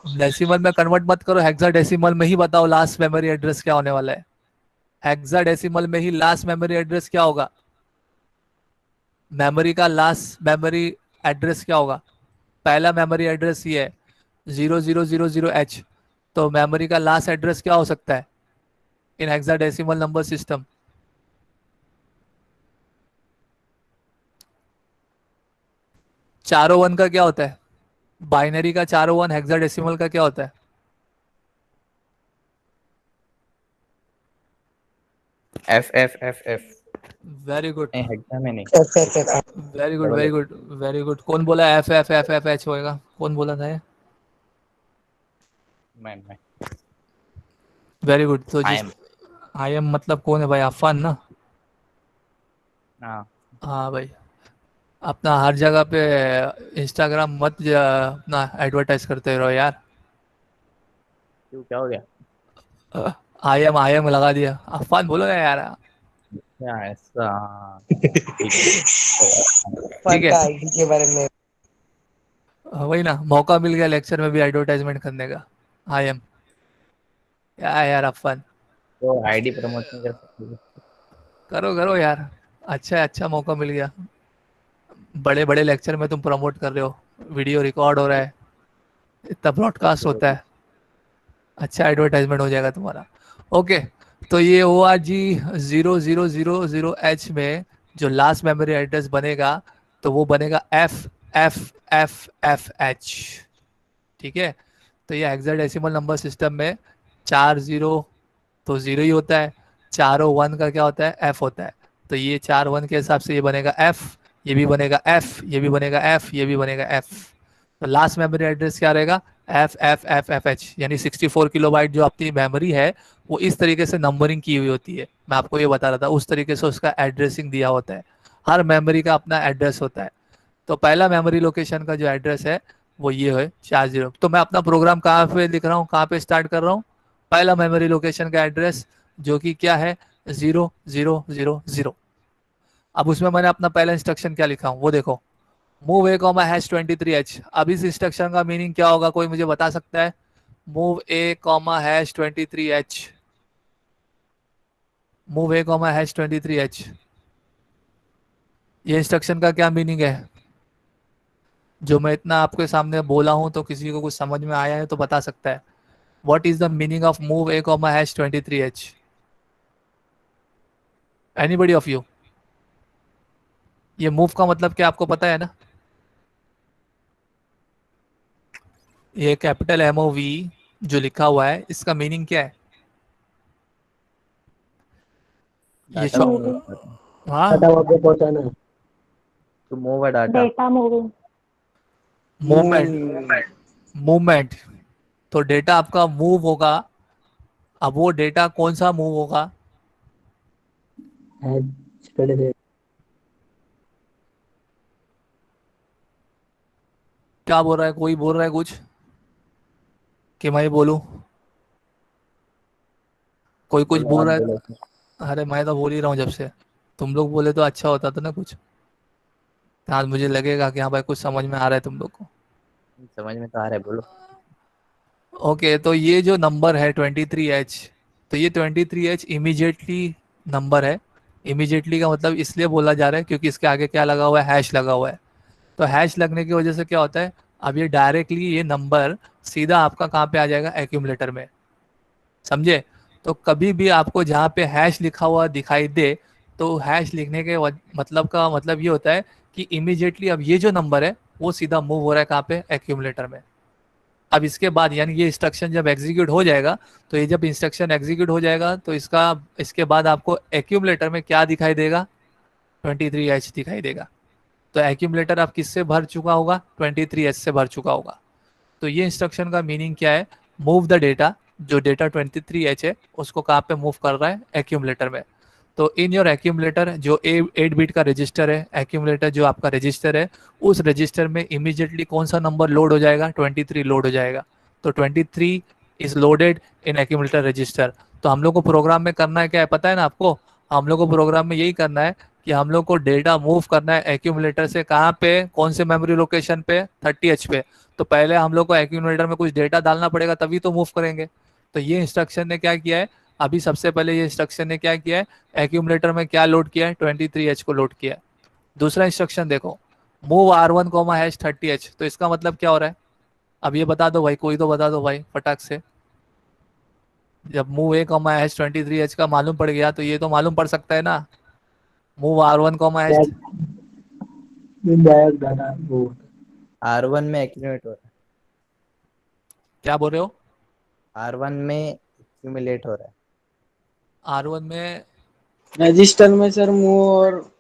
डेसिमल में कन्वर्ट मत करो, हेक्साडेसिमल में ही बताओ लास्ट मेमोरी एड्रेस क्या होने वाला है। हेक्साडेसिमल में ही लास्ट मेमोरी एड्रेस क्या होगा, मेमोरी का लास्ट मेमोरी एड्रेस क्या होगा। पहला मेमोरी एड्रेस ये है 0000H। तो मेमोरी का लास्ट एड्रेस क्या हो सकता है इन हेक्साडेसिमल नंबर सिस्टम। चारों वन का क्या होता है, बाइनरी का चारों वन, हेक्साडेसिमल का क्या होता है। F वेरी गुड, नहीं, हेक्सा में नहीं। F F F very good, double very F. Good, very good. कौन बोला F होएगा, कौन बोला था ये। मैं वेरी गुड। तो आई जिस एम। आई एम मतलब कौन है भाई, अफान ना। हाँ, हाँ भाई। अपना हर जगह पे इंस्टाग्राम मत अपना एडवर्टाइज करते रहो यार। क्यों, क्या हो गया? आई एम लगा दिया, अफान बोलो ना यार। क्या ऐसा? हाँ, ठीक है। ठीक फन है। का आईडी के बारे में। वही ना, मौका मिल गया लेक्चर में भी एडवर्टाइजमेंट करने का। आई एम, क्या है यार अफान। तो आईडी प्रमोट नहीं कर सकते? करो करो यार, अच्छा मौका मिल गया। बड़े बड़े लेक्चर में तुम प्रमोट कर रहे हो, वीडियो रिकॉर्ड हो रहा है, इतना ब्रॉडकास्ट होता है, अच्छा एडवर्टाइजमेंट हो जाएगा तुम्हारा। ओके, तो ये ओ आर जी 0000H में जो लास्ट मेमोरी एड्रेस बनेगा, तो वो बनेगा FFFFH। ठीक है, तो ये हेक्साडेसिमल नंबर सिस्टम में 4 0 तो 0 ही होता है, चारों 1 का क्या होता है, F होता है। तो ये 4 1 के हिसाब से ये बनेगा F, ये भी बनेगा F, ये भी बनेगा F, ये भी बनेगा F। तो लास्ट मेमोरी एड्रेस क्या रहेगा, FFFFH, यानी 64 किलोबाइट जो आपकी मेमोरी है वो इस तरीके से नंबरिंग की हुई होती है। मैं आपको ये बता रहा था, उस तरीके से उसका एड्रेसिंग दिया होता है। हर मेमोरी का अपना एड्रेस होता है। तो पहला मेमोरी लोकेशन का जो एड्रेस है वो ये है 40। तो मैं अपना प्रोग्राम कहाँ पे लिख रहा हूँ, कहाँ पे स्टार्ट कर रहा हूँ, पहला मेमोरी लोकेशन का एड्रेस जो कि क्या है 0000। अब उसमें मैंने अपना पहला इंस्ट्रक्शन क्या लिखा हूँ वो देखो, मूव ए कॉमा हैश 23H। अब इस इंस्ट्रक्शन का मीनिंग क्या होगा, कोई मुझे बता सकता है? मूव ए कॉमा हैश 23H, मूव ए कॉमा हैश 23H, ये इंस्ट्रक्शन का क्या मीनिंग है? जो मैं इतना आपके सामने बोला हूं तो किसी को कुछ समझ में आया है तो बता सकता है। What is the meaning of move A comma hash 23H? Anybody of you? ये मूव का मतलब क्या आपको पता है ना? ये कैपिटल MOV जो लिखा हुआ है इसका मीनिंग क्या है? ये डाटा शॉ मूव करना, हाँ, डाटा वहाँ पे पहुँचाना है। To move a data. Data moving. Movement, movement. तो डेटा आपका मूव होगा। अब वो डेटा कौन सा मूव होगा? हैश 23। क्या बोल रहा है, कोई बोल रहा है कुछ कि मैं बोलूं? कोई कुछ बोलो बोल आप रहा बोलो। है? अरे मैं तो बोल ही रहा हूँ जब से, तुम लोग बोले तो अच्छा होता था ना कुछ, आज मुझे लगेगा कि हाँ भाई कुछ समझ में आ रहा है तुम लोग को। समझ में तो आ रहा है, बोलो। ओके, तो ये जो नंबर है 23H, तो ये 23H इमीडिएटली नंबर है। इमीडिएटली का मतलब इसलिए बोला जा रहा है क्योंकि इसके आगे क्या लगा हुआ है, हैश लगा हुआ है। तो हैश लगने की वजह से क्या होता है, अब ये डायरेक्टली ये नंबर सीधा आपका कहाँ पे आ जाएगा, एक्यूमुलेटर में। समझे? तो कभी भी आपको जहाँ पे हैश लिखा हुआ दिखाई दे, तो हैश लिखने के मतलब का मतलब ये होता है कि इमीडिएटली अब ये जो नंबर है वो सीधा मूव हो रहा है कहाँ पे, एक्यूमुलेटर में। अब इसके बाद यानी ये इंस्ट्रक्शन जब एग्जीक्यूट हो जाएगा, तो ये जब इंस्ट्रक्शन एग्जीक्यूट हो जाएगा तो इसके बाद आपको एक्यूमुलेटर में क्या दिखाई देगा, 23H दिखाई देगा। तो एक्यूमुलेटर आप किससे भर चुका होगा, 23H से भर चुका होगा। तो ये इंस्ट्रक्शन का मीनिंग क्या है, मूव द डेटा, जो डेटा 23H है उसको कहाँ पे मूव कर रहा है, एक्यूमुलेटर में। तो इन योर एक्यूमुलेटर जो 8 बिट का रजिस्टर है, एक्यूमुलेटर जो आपका रजिस्टर है, उस रजिस्टर में इमीडिएटली कौन सा नंबर लोड हो जाएगा, 23 लोड हो जाएगा। तो 23 is loaded in accumulator register. तो हम लोग को प्रोग्राम में करना है क्या है, पता है ना आपको? हम लोग को प्रोग्राम में यही करना है कि हम लोग को डेटा मूव करना है एक्यूमुलेटर से कहाँ पे, कौन से मेमोरी लोकेशन पे, 30H पे। तो पहले हम लोग को एक्यूमुलेटर में कुछ डेटा डालना पड़ेगा तभी तो मूव करेंगे। तो ये इंस्ट्रक्शन ने क्या किया है, अभी सबसे पहले ये इंस्ट्रक्शन ने क्या किया है, एक्यूमुलेटर में क्या लोड किया है, 23H को लोड किया है। दूसरा इंस्ट्रक्शन देखो, move R1 comma hash 30H। तो इसका मतलब क्या हो रहा है, अब ये बता दो भाई, कोई तो बता दो भाई फटाक से। जब मूव ए कॉमा हैश 23H का मालूम पड़ गया तो ये तो मालूम पड़ सकता है ना, move R1 comma hash. Direct data वो। R1 में एक्यूमुलेट हो रहा क्या बोल रहे हो? है, R1 में एक्यूमुलेट हो रहा है। R1 में रजिस्टर में सर मूव और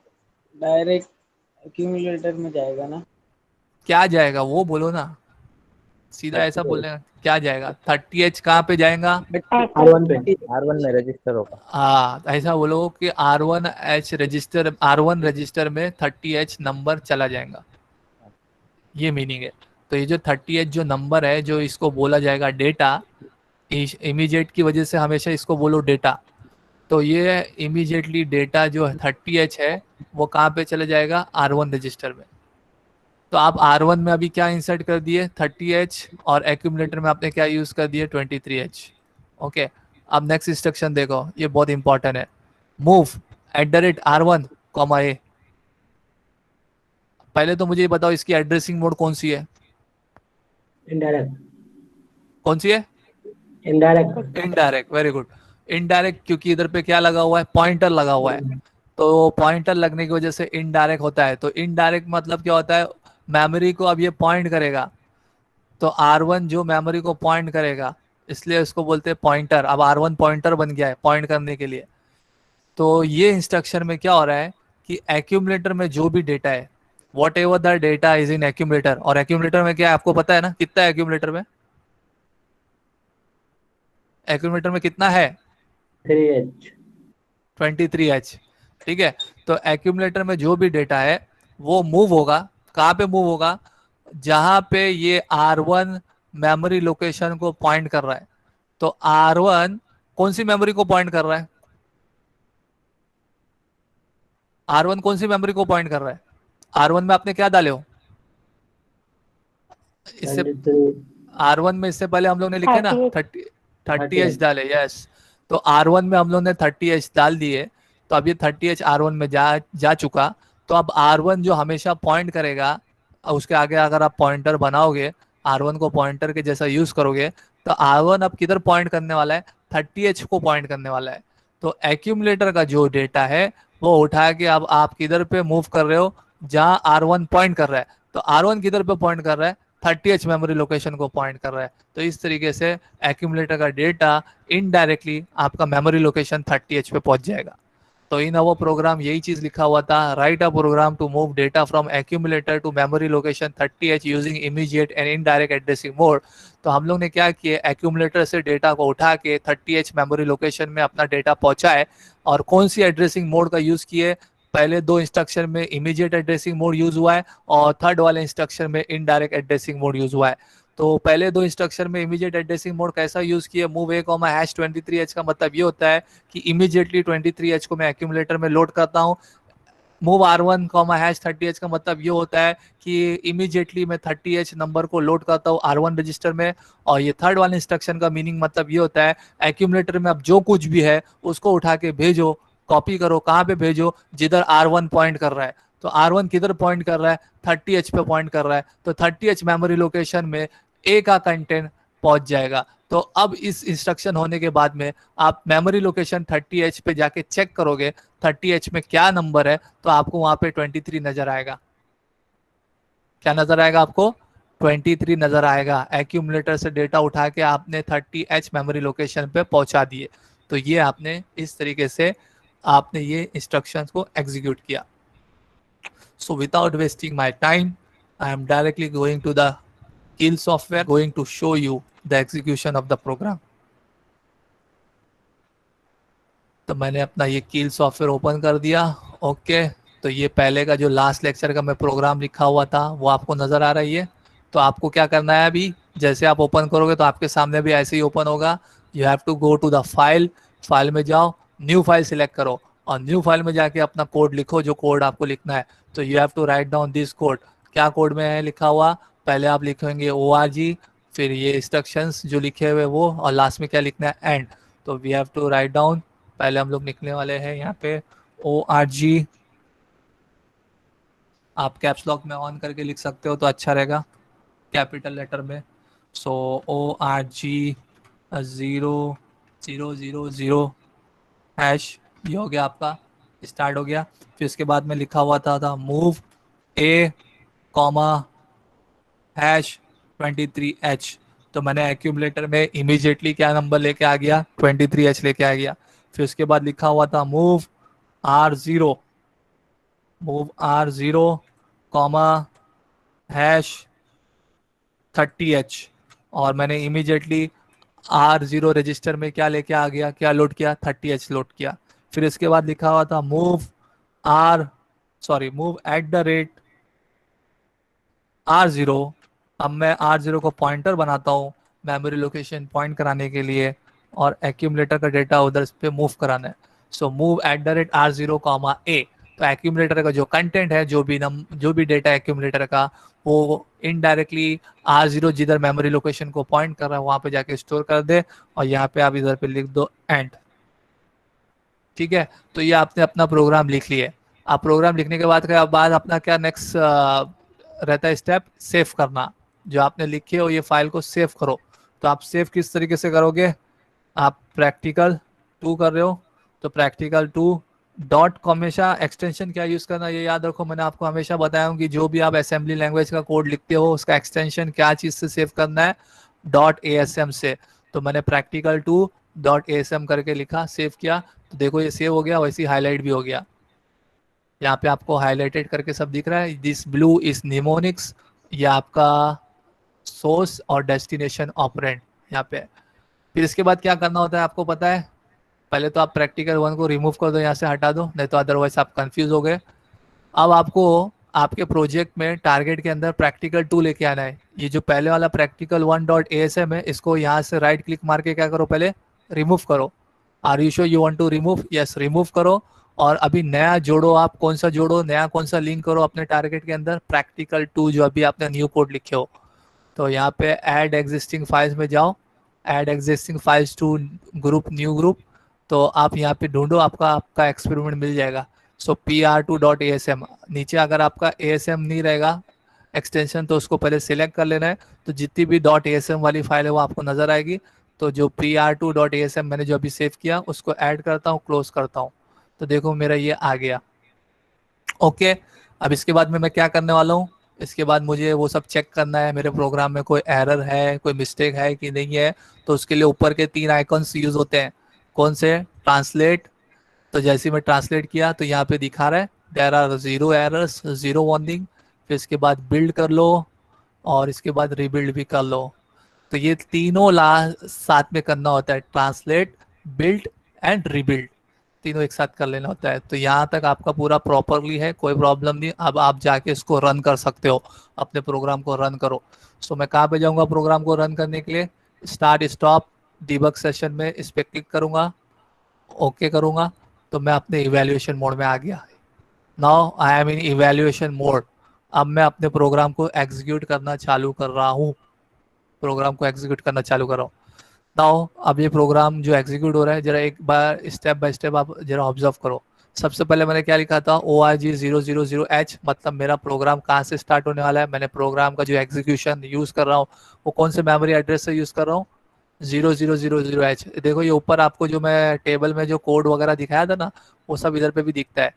डायरेक्ट एक्यूमुलेटर में जाएगा ना। क्या जाएगा वो बोलो ना, सीधा ऐसा बोलने का क्या जाएगा, 30H कहाँ पे जाएगा? R1 पे। R1 में रजिस्टर होगा। हाँ, ऐसा बोलो कि R1 रजिस्टर में 30H नंबर चला जाएगा, ये मीनिंग है। तो ये जो 30H जो नंबर है, जो इसको बोला जाएगा डेटा, इमीडिएट की वजह से हमेशा इसको बोलो डेटा। तो ये इमीडिएटली डेटा जो 30H है वो कहाँ पे चले जाएगा, R1 रजिस्टर में। तो आप R1 में अभी क्या इंसर्ट कर दिए, 30H, और एक्यूमुलेटर में आपने क्या यूज कर दिए, 23H। ओके, अब नेक्स्ट इंस्ट्रक्शन देखो, ये बहुत इंपॉर्टेंट है। मूव @r1, ए। पहले तो मुझे ये बताओ इसकी एड्रेसिंग मोड कौन सी है? इनडायरेक्ट। कौन सी है? Indirect. Indirect, very good. Indirect क्योंकि इधर पे क्या लगा हुआ है? पॉइंटर लगा हुआ है, तो पॉइंटर लगने की वजह से इनडायरेक्ट होता है। तो इनडायरेक्ट मतलब क्या होता है? मेमोरी को अब ये पॉइंट करेगा, तो R1 जो मेमोरी को पॉइंट करेगा, इसलिए इसको बोलते हैं पॉइंटर। अब R1 पॉइंटर बन गया है पॉइंट करने के लिए। तो ये इंस्ट्रक्शन में क्या हो रहा है कि एक्यूमुलेटर में जो भी डेटा है, what ever the data is in accumulator, और एक्यूमुलेटर में क्या है आपको पता है ना, कितना है एक्यूमुलेटर में? एक्यूमुलेटर में कितना है? 3H। 23H। ठीक है, तो एक्यूमुलेटर में जो भी डेटा है वो मूव होगा। कहाँ पे मूव होगा? जहां पे ये R1 मेमोरी लोकेशन को पॉइंट कर रहा है। तो R1 कौन सी मेमोरी को पॉइंट कर रहा है? R1 कौन सी मेमोरी को पॉइंट कर रहा है? R1 में आपने क्या डाले हो? इससे 23। R1 में इससे पहले हम लोग ने लिखे ना 30H डाले, यस। तो R1 में हम लोग ने 30H डाल दिए, तो अब ये 30H R1 में जा चुका। तो अब R1 जो हमेशा पॉइंट करेगा, उसके आगे अगर आप पॉइंटर बनाओगे, R1 को पॉइंटर के जैसा यूज करोगे, तो R1 अब किधर पॉइंट करने वाला है? 30H को पॉइंट करने वाला है। तो एक्यूमुलेटर का जो डेटा है वो उठा के अब आप किधर पे मूव कर रहे हो? जहां R1 पॉइंट कर रहा है। तो R1 किधर पे पॉइंट कर रहा है? 30H मेमोरी लोकेशन को पॉइंट कर रहा है। तो इस तरीके से एक्यूमुलेटर का डेटा इनडायरेक्टली आपका मेमोरी लोकेशन 30H पे पहुंच जाएगा। तो इन वो प्रोग्राम यही चीज लिखा हुआ था, write a program to move data from accumulator to memory location 30H using immediate and indirect addressing mode. तो हम लोग ने क्या किया, एक्यूमुलेटर से डेटा को उठा के 30H मेमोरी लोकेशन में अपना डेटा पहुंचाए। और कौन सी एड्रेसिंग मोड का यूज किए? पहले दो इंस्ट्रक्शन में इमीडिएट एड्रेसिंग मोड यूज हुआ है, और थर्ड वाले इंस्ट्रक्शन में इनडायरेक्ट एड्रेसिंग मोड यूज हुआ है। तो पहले दो इंस्ट्रक्शन में इमीडिएट एड्रेसिंग मोड कैसा यूज किया? मूव A,23H का मतलब ये होता है कि इमीडिएटली 23H को मैं एक्यूमुलेटर में लोड करता हूँ। मूव R1, #30H का मतलब ये होता है कि इमीडिएटली मैं 30H नंबर को लोड करता हूँ R1 रजिस्टर में। और ये थर्ड वाले इंस्ट्रक्शन का मीनिंग मतलब ये होता है एक्यूमुलेटर में अब जो कुछ भी है उसको उठा के भेजो, कॉपी करो, कहाँ पे भेजो? जिधर R1 पॉइंट कर रहा है। तो R1 किधर पॉइंट कर रहा है? 30H पे पॉइंट कर रहा है। तो 30H मेमोरी लोकेशन में A का कंटेंट पहुंच जाएगा। तो अब इस इंस्ट्रक्शन होने के बाद में आप मेमोरी लोकेशन 30H पे जाके चेक करोगे 30H में क्या नंबर है, तो आपको वहां पे 23 नजर आएगा। क्या नजर आएगा आपको? 23 नजर आएगा। एक्यूमुलेटर से डेटा उठा के आपने 30H मेमोरी लोकेशन पे पहुंचा दिए। तो ये आपने इस तरीके से आपने ये इंस्ट्रक्शंस को एग्जीक्यूट किया। So without wasting my time, I am directly going to the kill software, going to show you the execution of the program. तो मैंने अपना ये किल सॉफ्टवेयर ओपन कर दिया। ओके, तो ये पहले का जो लास्ट लेक्चर का मैं प्रोग्राम लिखा हुआ था वो आपको नजर आ रही है। तो आपको क्या करना है, अभी जैसे आप ओपन करोगे तो आपके सामने भी ऐसे ही ओपन होगा। You have to go to the file में जाओ, न्यू फाइल सिलेक्ट करो, और न्यू फाइल में जाके अपना कोड लिखो, जो कोड आपको लिखना है। तो you have to write down this code. क्या कोड में है लिखा हुआ? पहले आप लिखेंगे ORG, फिर ये इंस्ट्रक्शंस जो लिखे हुए वो, और लास्ट में क्या लिखना है? एंड। तो we have to write down, पहले हम लोग लिखने वाले हैं यहाँ पे ORG। आप कैप्स लॉक में ऑन करके लिख सकते हो तो अच्छा रहेगा, कैपिटल लेटर में। सो ORG 0000#, ये हो गया आपका, स्टार्ट हो गया। फिर इसके बाद में लिखा हुआ था मूव A, #23H। तो मैंने एक्यूमुलेटर में इमीडिएटली क्या नंबर लेके आ गया? 23H लेके आ गया। फिर उसके बाद लिखा हुआ था मूव R0, #30H, और मैंने इमीडिएटली R0 रजिस्टर में क्या लेके आ गया, क्या लोड किया? 30H लोड किया। फिर इसके बाद लिखा हुआ था मूव @R0। अब मैं R0 को पॉइंटर बनाता हूँ मेमोरी लोकेशन पॉइंट कराने के लिए, और एक्यूमुलेटर का डेटा उधर पे मूव कराना है। So move @R0, A। तो एक्यूमुलेटर का जो कंटेंट है, जो भी डेटा एक्यूमुलेटर का, वो इनडायरेक्टली R0 जिधर मेमोरी लोकेशन को पॉइंट कर रहा है वहां पे जाके स्टोर कर दे, और यहाँ पे आप इधर पे लिख दो एंड। ठीक है, तो ये आपने अपना प्रोग्राम लिख लिया। आप प्रोग्राम लिखने के बाद अपना क्या नेक्स्ट रहता है स्टेप, सेव करना। जो आपने लिखे हो ये फाइल को सेव करो। तो आप सेव किस तरीके से करोगे, आप practical2 कर रहे हो तो practical2 डॉट को हमेशा एक्सटेंशन क्या यूज करना ये याद रखो। मैंने आपको हमेशा बताया हूँ कि जो भी आप असेंबली लैंग्वेज का कोड लिखते हो उसका एक्सटेंशन क्या चीज से सेव करना है, .asm से। तो मैंने practical2 .asm करके लिखा, सेव किया, तो देखो ये सेव हो गया, वैसे ही हाईलाइट भी हो गया। यहाँ पे आपको हाईलाइटेड करके सब दिख रहा है, दिस ब्लू इज निमोनिक्स, ये आपका सोर्स और डेस्टिनेशन ऑपरेंड यहाँ पे। फिर इसके बाद क्या करना होता है आपको पता है, पहले तो आप practical1 को रिमूव कर दो, यहाँ से हटा दो, नहीं तो अदरवाइज आप कंफ्यूज हो गए। अब आपको आपके प्रोजेक्ट में टारगेट के अंदर practical2 लेके आना है। ये जो पहले वाला practical1.asm है, इसको यहाँ से राइट क्लिक मार के क्या करो, पहले रिमूव करो। Are you sure you want to remove, yes remove करो। और अभी नया जोड़ो, आप कौन सा जोड़ो, नया कौन सा लिंक करो अपने टारगेट के अंदर, practical2 जो अभी आपने न्यू कोड लिखे हो। तो यहाँ पे ऐड एग्जिस्टिंग फाइल्स में जाओ, add existing files to group, new group. तो आप यहाँ पे ढूंढो, आपका एक्सपेरिमेंट मिल जाएगा। सो pr2.asm, नीचे अगर आपका asm नहीं रहेगा एक्सटेंशन तो उसको पहले सिलेक्ट कर लेना है। तो जितनी भी .asm वाली फाइल है वो आपको नजर आएगी। तो जो pr2.asm मैंने जो अभी सेव किया उसको ऐड करता हूँ, क्लोज करता हूँ, तो देखो मेरा ये आ गया। ओके, अब इसके बाद में मैं क्या करने वाला हूँ, इसके बाद मुझे वो सब चेक करना है मेरे प्रोग्राम में कोई एरर है, कोई मिस्टेक है कि नहीं है। तो उसके लिए ऊपर के 3 आइकॉन्स यूज होते हैं, कौन से, ट्रांसलेट। तो जैसे मैं ट्रांसलेट किया तो यहाँ पे दिखा रहा है देयर आर 0 एरर्स, 0 वार्निंग। फिर इसके बाद बिल्ड कर लो और इसके बाद रीबिल्ड भी कर लो। तो ये तीनों साथ में करना होता है, ट्रांसलेट, बिल्ड एंड रीबिल्ड, तीनों एक साथ कर लेना होता है। तो यहाँ तक आपका पूरा प्रॉपरली है, कोई प्रॉब्लम नहीं। अब आप जाके इसको रन कर सकते हो, अपने प्रोग्राम को रन करो। सो मैं कहाँ पे जाऊँगा प्रोग्राम को रन करने के लिए, स्टार्ट स्टॉप डिबग सेशन में इस पर क्लिक करूँगा, ओके करूँगा, तो मैं अपने इवैल्यूएशन मोड में आ गया। Now I am in evaluation mode. अब मैं अपने प्रोग्राम को एग्जीक्यूट करना चालू कर रहा हूँ, प्रोग्राम को एग्जीक्यूट करना चालू कर रहा हूँ। नाउ अब ये प्रोग्राम जो एग्जीक्यूट हो रहा है, जरा एक बार स्टेप बाय स्टेप आप जरा ऑब्जर्व करो। सबसे पहले मैंने क्या लिखा था, ORG000H, मतलब मेरा प्रोग्राम कहाँ से स्टार्ट होने वाला है। मैंने प्रोग्राम का जो एग्जीक्यूशन यूज कर रहा हूँ वो कौन से मेमोरी एड्रेस से यूज कर रहा हूँ, 0000H। देखो ये ऊपर आपको जो मैं टेबल में जो कोड वगैरह दिखाया था ना, वो सब इधर पे भी दिखता है।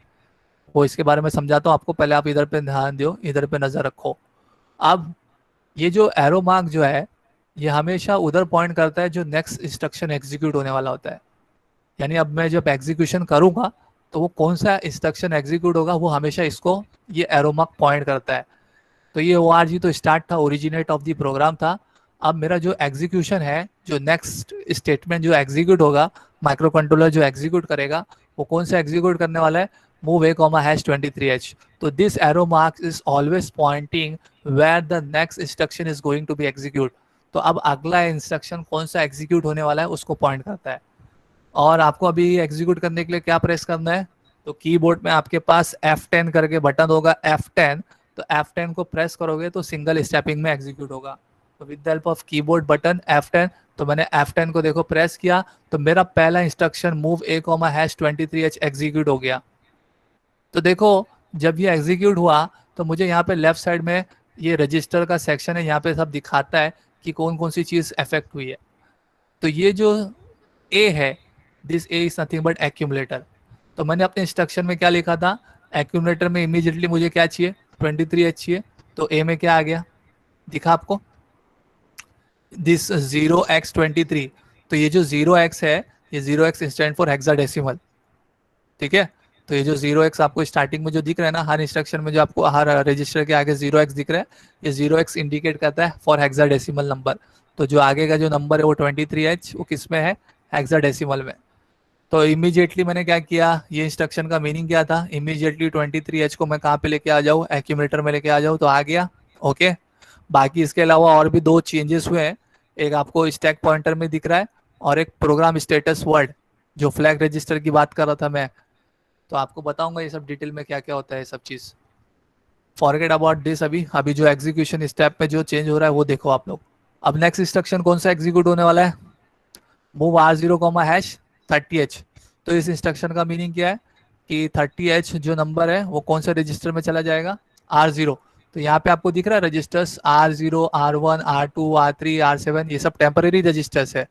वो इसके बारे में समझाता हूँ आपको, पहले आप इधर पे ध्यान दो, इधर पे नजर रखो। अब ये जो एरो मार्क जो है ये हमेशा उधर पॉइंट करता है जो नेक्स्ट इंस्ट्रक्शन एग्जीक्यूट होने वाला होता है। यानी अब मैं जब एग्जीक्यूशन करूंगा तो वो कौन सा इंस्ट्रक्शन एग्जीक्यूट होगा वो हमेशा इसको ये एरो मार्क पॉइंट करता है। तो ये ORG तो स्टार्ट था, ओरिजिनेट ऑफ द प्रोग्राम था। अब मेरा जो एग्जीक्यूशन है, जो नेक्स्ट स्टेटमेंट जो एग्जीक्यूट होगा, माइक्रो कंट्रोलर जो एग्जीक्यूट करेगा वो कौन सा एग्जीक्यूट करने वाला है, move a comma hash 23h। तो this arrow mark is always pointing where the next instruction is going to be execute। तो अब अगला इंस्ट्रक्शन कौन सा एग्जीक्यूट होने वाला है उसको पॉइंट करता है। और आपको अभी एग्जीक्यूट करने के लिए क्या प्रेस करना है, तो कीबोर्ड में आपके पास F10 करके बटन होगा, F10। तो F10 को प्रेस करोगे तो सिंगल स्टेपिंग में एग्जीक्यूट होगा। तो with the help of keyboard button F10, तो मैंने F10 को देखो प्रेस किया तो मेरा पहला instruction move a comma hash 23h execute हो गया। तो देखो जब ये एग्जीक्यूट हुआ तो मुझे यहाँ पे लेफ्ट साइड में ये रजिस्टर का सेक्शन है, यहाँ पे सब दिखाता है कि कौन कौन सी चीज़ अफेक्ट हुई है। तो ये जो A है, this A is nothing but accumulator. तो मैंने अपने इंस्ट्रक्शन में क्या लिखा था, एक्यूमुलेटर में इमीडिएटली मुझे क्या चाहिए, 23h चाहिए। तो A में क्या आ गया, दिखा आपको, दिस 0x23। तो ये जो 0x है, ये 0x स्टैंड फॉर हेक्साडेसिमल, ठीक है। तो ये जो 0x आपको स्टार्टिंग में जो दिख रहा है ना, हर इंस्ट्रक्शन में जो आपको हर रजिस्टर के आगे 0x दिख रहा है, ये 0x इंडिकेट करता है फॉर हेक्साडेसिमल नंबर। तो जो आगे का जो नंबर है वो 23h, वो किस में है, हेक्साडेसिमल में। तो इमीडिएटली मैंने क्या किया, ये इंस्ट्रक्शन का मीनिंग क्या था, इमीडिएटली 23h को मैं कहाँ पे लेके आ जाऊँ, एक्यूमुलेटर में लेके आ जाऊँ, तो आ गया। ओके, बाकी इसके अलावा और भी 2 चेंजेस हुए हैं। एक आपको स्टैक पॉइंटर में दिख रहा है और एक प्रोग्राम स्टेटस वर्ड, जो फ्लैग रजिस्टर की बात कर रहा था मैं, तो आपको बताऊंगा ये सब डिटेल में क्या क्या होता है, सब चीज़। फॉरगेट अबाउट दिस, अभी जो एग्जीक्यूशन स्टेप में जो चेंज हो रहा है वो देखो आप लोग। अब नेक्स्ट इंस्ट्रक्शन कौन सा एग्जीक्यूट होने वाला है? Move R0 comma hash 30H। तो इस इंस्ट्रक्शन का मीनिंग क्या है कि 30H जो नंबर है वो कौन से रजिस्टर में चला जाएगा? R0। तो यहाँ पे आपको दिख रहा है registers R0, R1, R2, R3, R7, ये सब टेम्परेरी रजिस्टर्स है।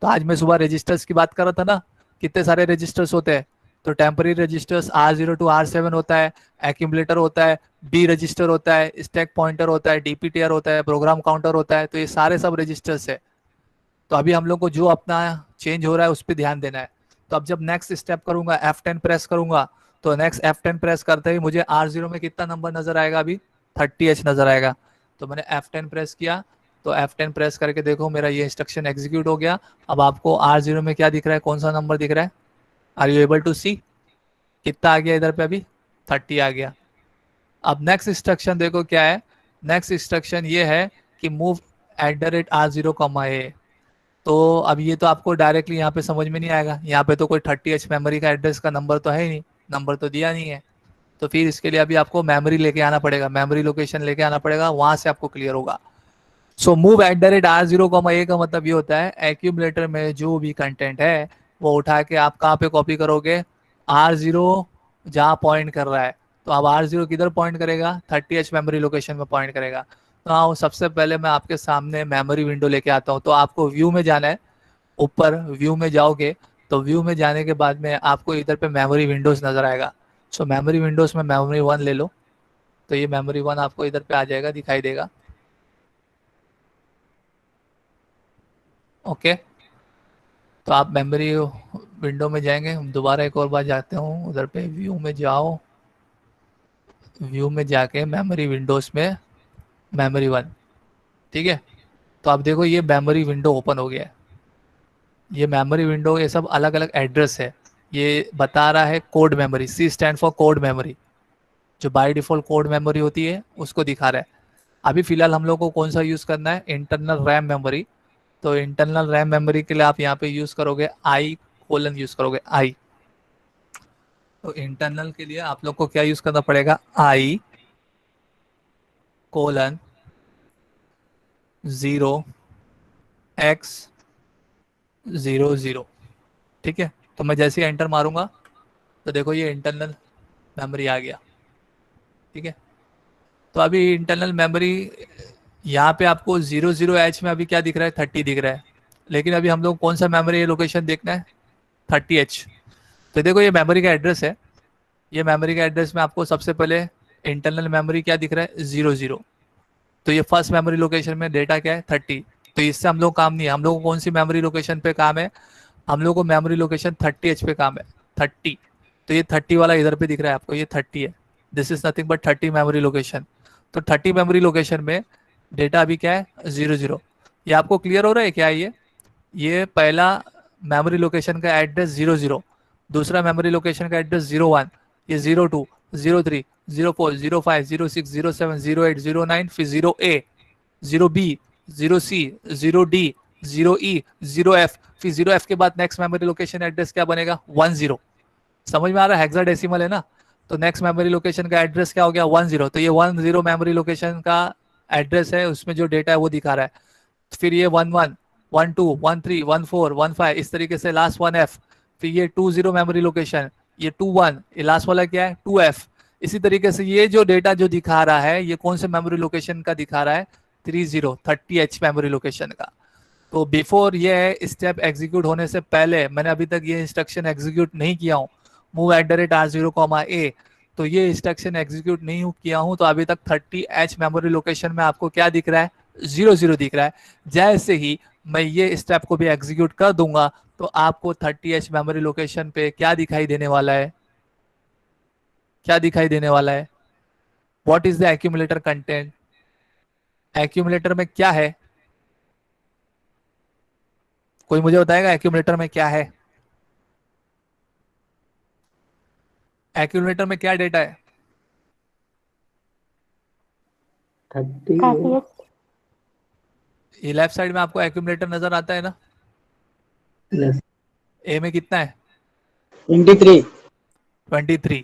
तो आज मैं सुबह रजिस्टर्स की बात कर रहा था ना, कितने सारे रजिस्टर्स होते हैं। तो temporary registers R0 to R7 होता है, एक्यूमुलेटर होता है, डी रजिस्टर होता है, स्टैक पॉइंटर होता है, डीपीटीआर होता है, प्रोग्राम काउंटर होता है। तो ये सारे सब रजिस्टर्स है। तो अभी हम लोग को जो अपना चेंज हो रहा है उस पर ध्यान देना है। तो अब जब नेक्स्ट स्टेप करूंगा, F10 प्रेस करूंगा, तो नेक्स्ट F10 प्रेस करते ही मुझे R0 में कितना नंबर नजर आएगा? अभी 30H नजर आएगा। तो मैंने F10 प्रेस किया, तो F10 प्रेस करके देखो मेरा ये इंस्ट्रक्शन एग्जीक्यूट हो गया। अब आपको R0 में क्या दिख रहा है, कौन सा नंबर दिख रहा है? आर यू एबल टू सी? कितना आ गया इधर पे? अभी 30 आ गया। अब नेक्स्ट इंस्ट्रक्शन देखो क्या है। नेक्स्ट इंस्ट्रक्शन ये है कि मूव @R0, तो अब ये तो आपको डायरेक्टली यहाँ पे समझ में नहीं आएगा। यहाँ पे तो कोई 30H मेमोरी का एड्रेस का नंबर तो है ही नहीं, नंबर तो दिया नहीं है। तो फिर इसके लिए अभी आपको मेमोरी लेके आना पड़ेगा, मेमोरी लोकेशन लेके आना पड़ेगा, वहां से आपको क्लियर होगा। सो मूव @R0, का मतलब ये होता है एक्यूमुलेटर में जो भी कंटेंट है वो उठा के आप कहाँ पे कॉपी करोगे? R0 जहाँ पॉइंट कर रहा है। तो अब R0 किधर पॉइंट करेगा? 30H मेमोरी लोकेशन में पॉइंट करेगा। तो हाँ, सबसे पहले मैं आपके सामने मेमोरी विंडो लेके आता हूँ। तो आपको व्यू में जाना है, ऊपर व्यू में जाओगे तो व्यू में जाने के बाद में आपको इधर पे मेमोरी विंडोज नजर आएगा। सो मेमोरी विंडोज में मेमोरी 1 ले लो। तो ये मेमोरी 1 आपको इधर पे आ जाएगा, दिखाई देगा। ओके, तो आप मेमोरी विंडो में जाएंगे। हम दोबारा एक और बार जाते हूँ, उधर पे व्यू में जाओ, व्यू में जाके मेमोरी विंडोज में मेमोरी 1, ठीक है। तो आप देखो ये मेमोरी विंडो ओपन हो गया है। ये मेमोरी विंडो, ये सब अलग अलग एड्रेस है। ये बता रहा है code memory, C stand for code memory, जो बाय डिफॉल्ट कोड मेमोरी होती है उसको दिखा रहा है। अभी फिलहाल हम लोग को कौन सा यूज़ करना है? Internal RAM memory. तो इंटरनल रैम मेमोरी के लिए आप यहाँ पे यूज़ करोगे I:, यूज़ करोगे I। तो इंटरनल के लिए आप लोग को क्या यूज़ करना पड़ेगा? I:0X00, ठीक है। तो मैं जैसे ही एंटर मारूंगा तो देखो ये इंटरनल मेमोरी आ गया, ठीक है। तो अभी इंटरनल मेमोरी यहाँ पे आपको 00H में अभी क्या दिख रहा है? 30 दिख रहा है। लेकिन अभी हम लोग कौन सा मेमोरी लोकेशन देखना है? 30H। तो देखो ये मेमोरी का एड्रेस है। ये मेमोरी का एड्रेस में आपको सबसे पहले इंटरनल मेमोरी क्या दिख रहा है? 00। तो ये फर्स्ट मेमोरी लोकेशन में डेटा क्या है? 30। तो इससे हम लोग काम नहीं है। हम लोग को कौन सी मेमोरी लोकेशन पे काम है? हम लोग को मेमोरी लोकेशन 30H पे काम है, 30। तो ये 30 वाला इधर पे दिख रहा है आपको, ये 30 है। This is nothing but 30 memory location. तो 30 मेमोरी लोकेशन में डेटा अभी क्या है? 00। ये आपको क्लियर हो रहा है क्या? ये पहला मेमोरी लोकेशन का एड्रेस 00, दूसरा मेमोरी लोकेशन का एड्रेस 01, ये 02, 03, 04, 05, 06, 07, 08, 09, फिर 0A, 0B, 0C, 0D, 0E, 0F, फिर 0F के बाद नेक्स्ट मेमोरी लोकेशन एड्रेस क्या बनेगा? 10। समझ में आ रहा है? हेक्साडेसिमल है ना। तो नेक्स्ट मेमोरी लोकेशन का एड्रेस क्या हो गया? 10। तो ये 10 मेमोरी लोकेशन का एड्रेस है, उसमें जो डेटा है वो दिखा रहा है। फिर ये 11, 12, 13, 14, 15, इस तरीके से लास्ट 1F। फिर ये 20 मेमोरी लोकेशन, ये 21, ये लास्ट वाला क्या है? 2F। इसी तरीके से ये जो डेटा जो दिखा रहा है ये कौन से मेमोरी लोकेशन का दिखा रहा है? 30H मेमोरी लोकेशन का। तो बिफोर ये स्टेप एग्जीक्यूट होने से पहले मैंने अभी तक ये इंस्ट्रक्शन एग्जीक्यूट नहीं किया हूँ, मूव @R0, तो ये इंस्ट्रक्शन एग्जीक्यूट नहीं किया हूँ। तो अभी तक 30H मेमोरी लोकेशन में आपको क्या दिख रहा है? 00 दिख रहा है। जैसे ही मैं ये स्टेप को भी एग्जीक्यूट कर दूंगा तो आपको 30H मेमोरी लोकेशन पे क्या दिखाई देने वाला है? क्या दिखाई देने वाला है? What is the accumulator content? Accumulator में क्या है? कोई मुझे बताएगा एक्यूमुलेटर में क्या है? एक्यूमुलेटर में क्या डेटा है? 30 ये लेफ्ट साइड में आपको एक्यूमुलेटर नजर आता है ना? प्लस ए में कितना है? 23। 23।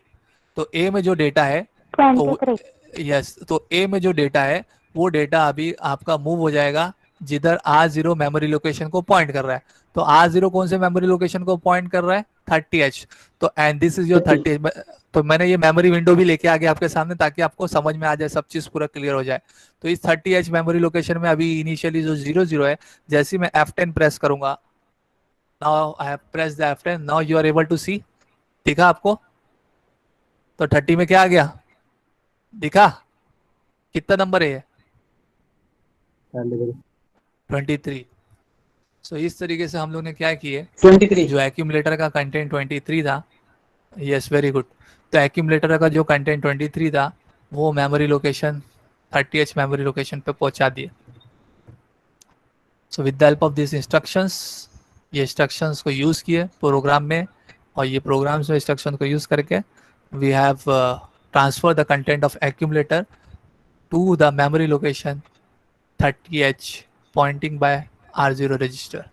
तो ए में जो डेटा है तो 23। यस, तो ए में जो डेटा है वो डेटा अभी आपका मूव हो जाएगा जिधर R0 मेमोरी लोकेशन को पॉइंट कर रहा है। तो R0 कौन से मेमोरी लोकेशन को पॉइंट कर रहा है? 30H। तो and this is your 30H। तो मैंने ये मेमोरी विंडो भी लेके आ गया आपके सामने ताकि आपको समझ में आ जाए, सब चीज पूरा क्लियर हो जाए। तो इस 30H मेमोरी लोकेशन में अभी इनिशियली जो 00 है, जैसे ही मैं F10 प्रेस करूंगा, now I have press the F10, now you are able to see. दिखा आपको? तो 30 में क्या आ गया? दिखा? कितना नंबर है ये? 23। सो इस तरीके से हम लोग ने क्या किए, 23। जो एक्यूमुलेटर का कंटेंट 23 था, यस वेरी गुड, तो एक्यूमुलेटर का जो कंटेंट 23 था वो memory location 30H memory location पे पहुंचा दिए। So with the help of this instructions, ये इंस्ट्रक्शंस को यूज़ किए प्रोग्राम में, और ये प्रोग्राम्स में इंस्ट्रक्शन को यूज़ करके we have transfer the content of accumulator to the memory location 30H pointing by R0 register.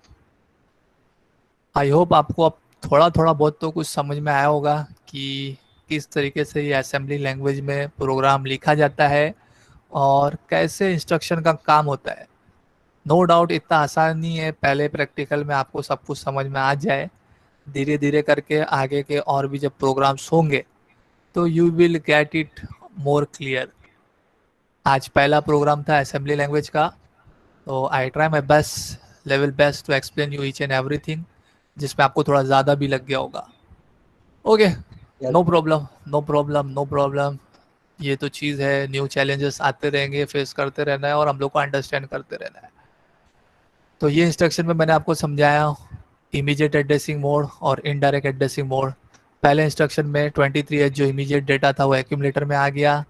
I hope आपको अब थोड़ा थोड़ा बहुत तो कुछ समझ में आया होगा कि किस तरीके से ये असेंबली लैंग्वेज में प्रोग्राम लिखा जाता है और कैसे इंस्ट्रक्शन का काम होता है। नो डाउट इतना आसान नहीं है, पहले प्रैक्टिकल में आपको सब कुछ समझ में आ जाए, धीरे धीरे करके आगे के और भी जब प्रोग्राम्स होंगे तो you will get it more clear. आज पहला प्रोग्राम था असेंबली लैंग्वेज का, तो I try my best level best to explain you each and everything, जिसमें आपको थोड़ा ज़्यादा भी लग गया होगा। Okay, no problem no problem no problem. ये तो चीज़ है, न्यू चैलेंजेस आते रहेंगे, फेस करते रहना है और हम लोग को अंडरस्टैंड करते रहना है। तो ये इंस्ट्रक्शन में मैंने आपको समझाया इमीडिएट एड्रेसिंग मोड और इनडायरेक्ट एड्रेसिंग मोड। पहले इंस्ट्रक्शन में 23H जो इमीडिएट डेटा था वो एक्यूमुलेटर में आ गया,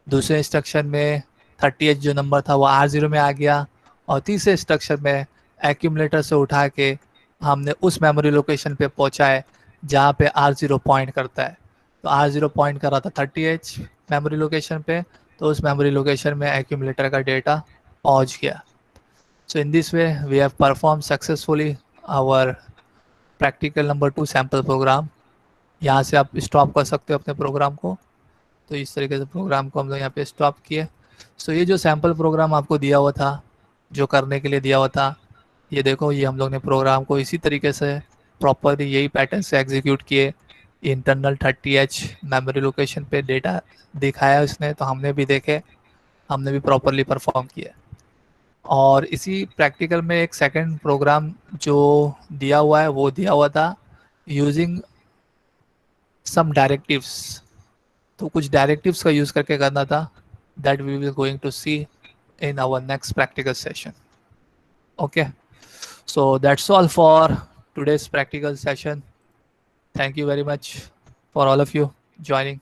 दूसरे इंस्ट्रक्शन में 30H जो नंबर था वो R0 में आ गया, और तीसरे इंस्ट्रक्शन में एक्यूमुलेटर से उठा के हमने उस मेमोरी लोकेशन पे पहुंचाए जहाँ पे R0 पॉइंट करता है। तो R0 पॉइंट कर रहा था 30H मेमोरी लोकेशन पे, तो उस मेमोरी लोकेशन में एक्यूमुलेटर का डेटा पहुंच गया। So in this way we have perform successfully our practical number 2 sample program. यहाँ से आप स्टॉप कर सकते हो अपने प्रोग्राम को। तो इस तरीके से प्रोग्राम को हम लोग यहाँ पे स्टॉप किए। सो ये जो सैम्पल प्रोग्राम आपको दिया हुआ था, जो करने के लिए दिया हुआ था, ये देखो, ये हम लोग ने प्रोग्राम को इसी तरीके से प्रॉपरली यही पैटर्न से एग्जीक्यूट किए। इंटरनल 30H मेमोरी लोकेशन पे डेटा दिखाया इसने, तो हमने भी देखे, हमने भी प्रॉपरली परफॉर्म किया। और इसी प्रैक्टिकल में एक सेकंड प्रोग्राम जो दिया हुआ है वो दिया हुआ था यूजिंग सम डायरेक्टिव्स। तो कुछ डायरेक्टिव्स का यूज़ करके करना था, that we will going to see in our next practical session. Okay, so that's all for today's practical session. Thank you very much for all of you joining.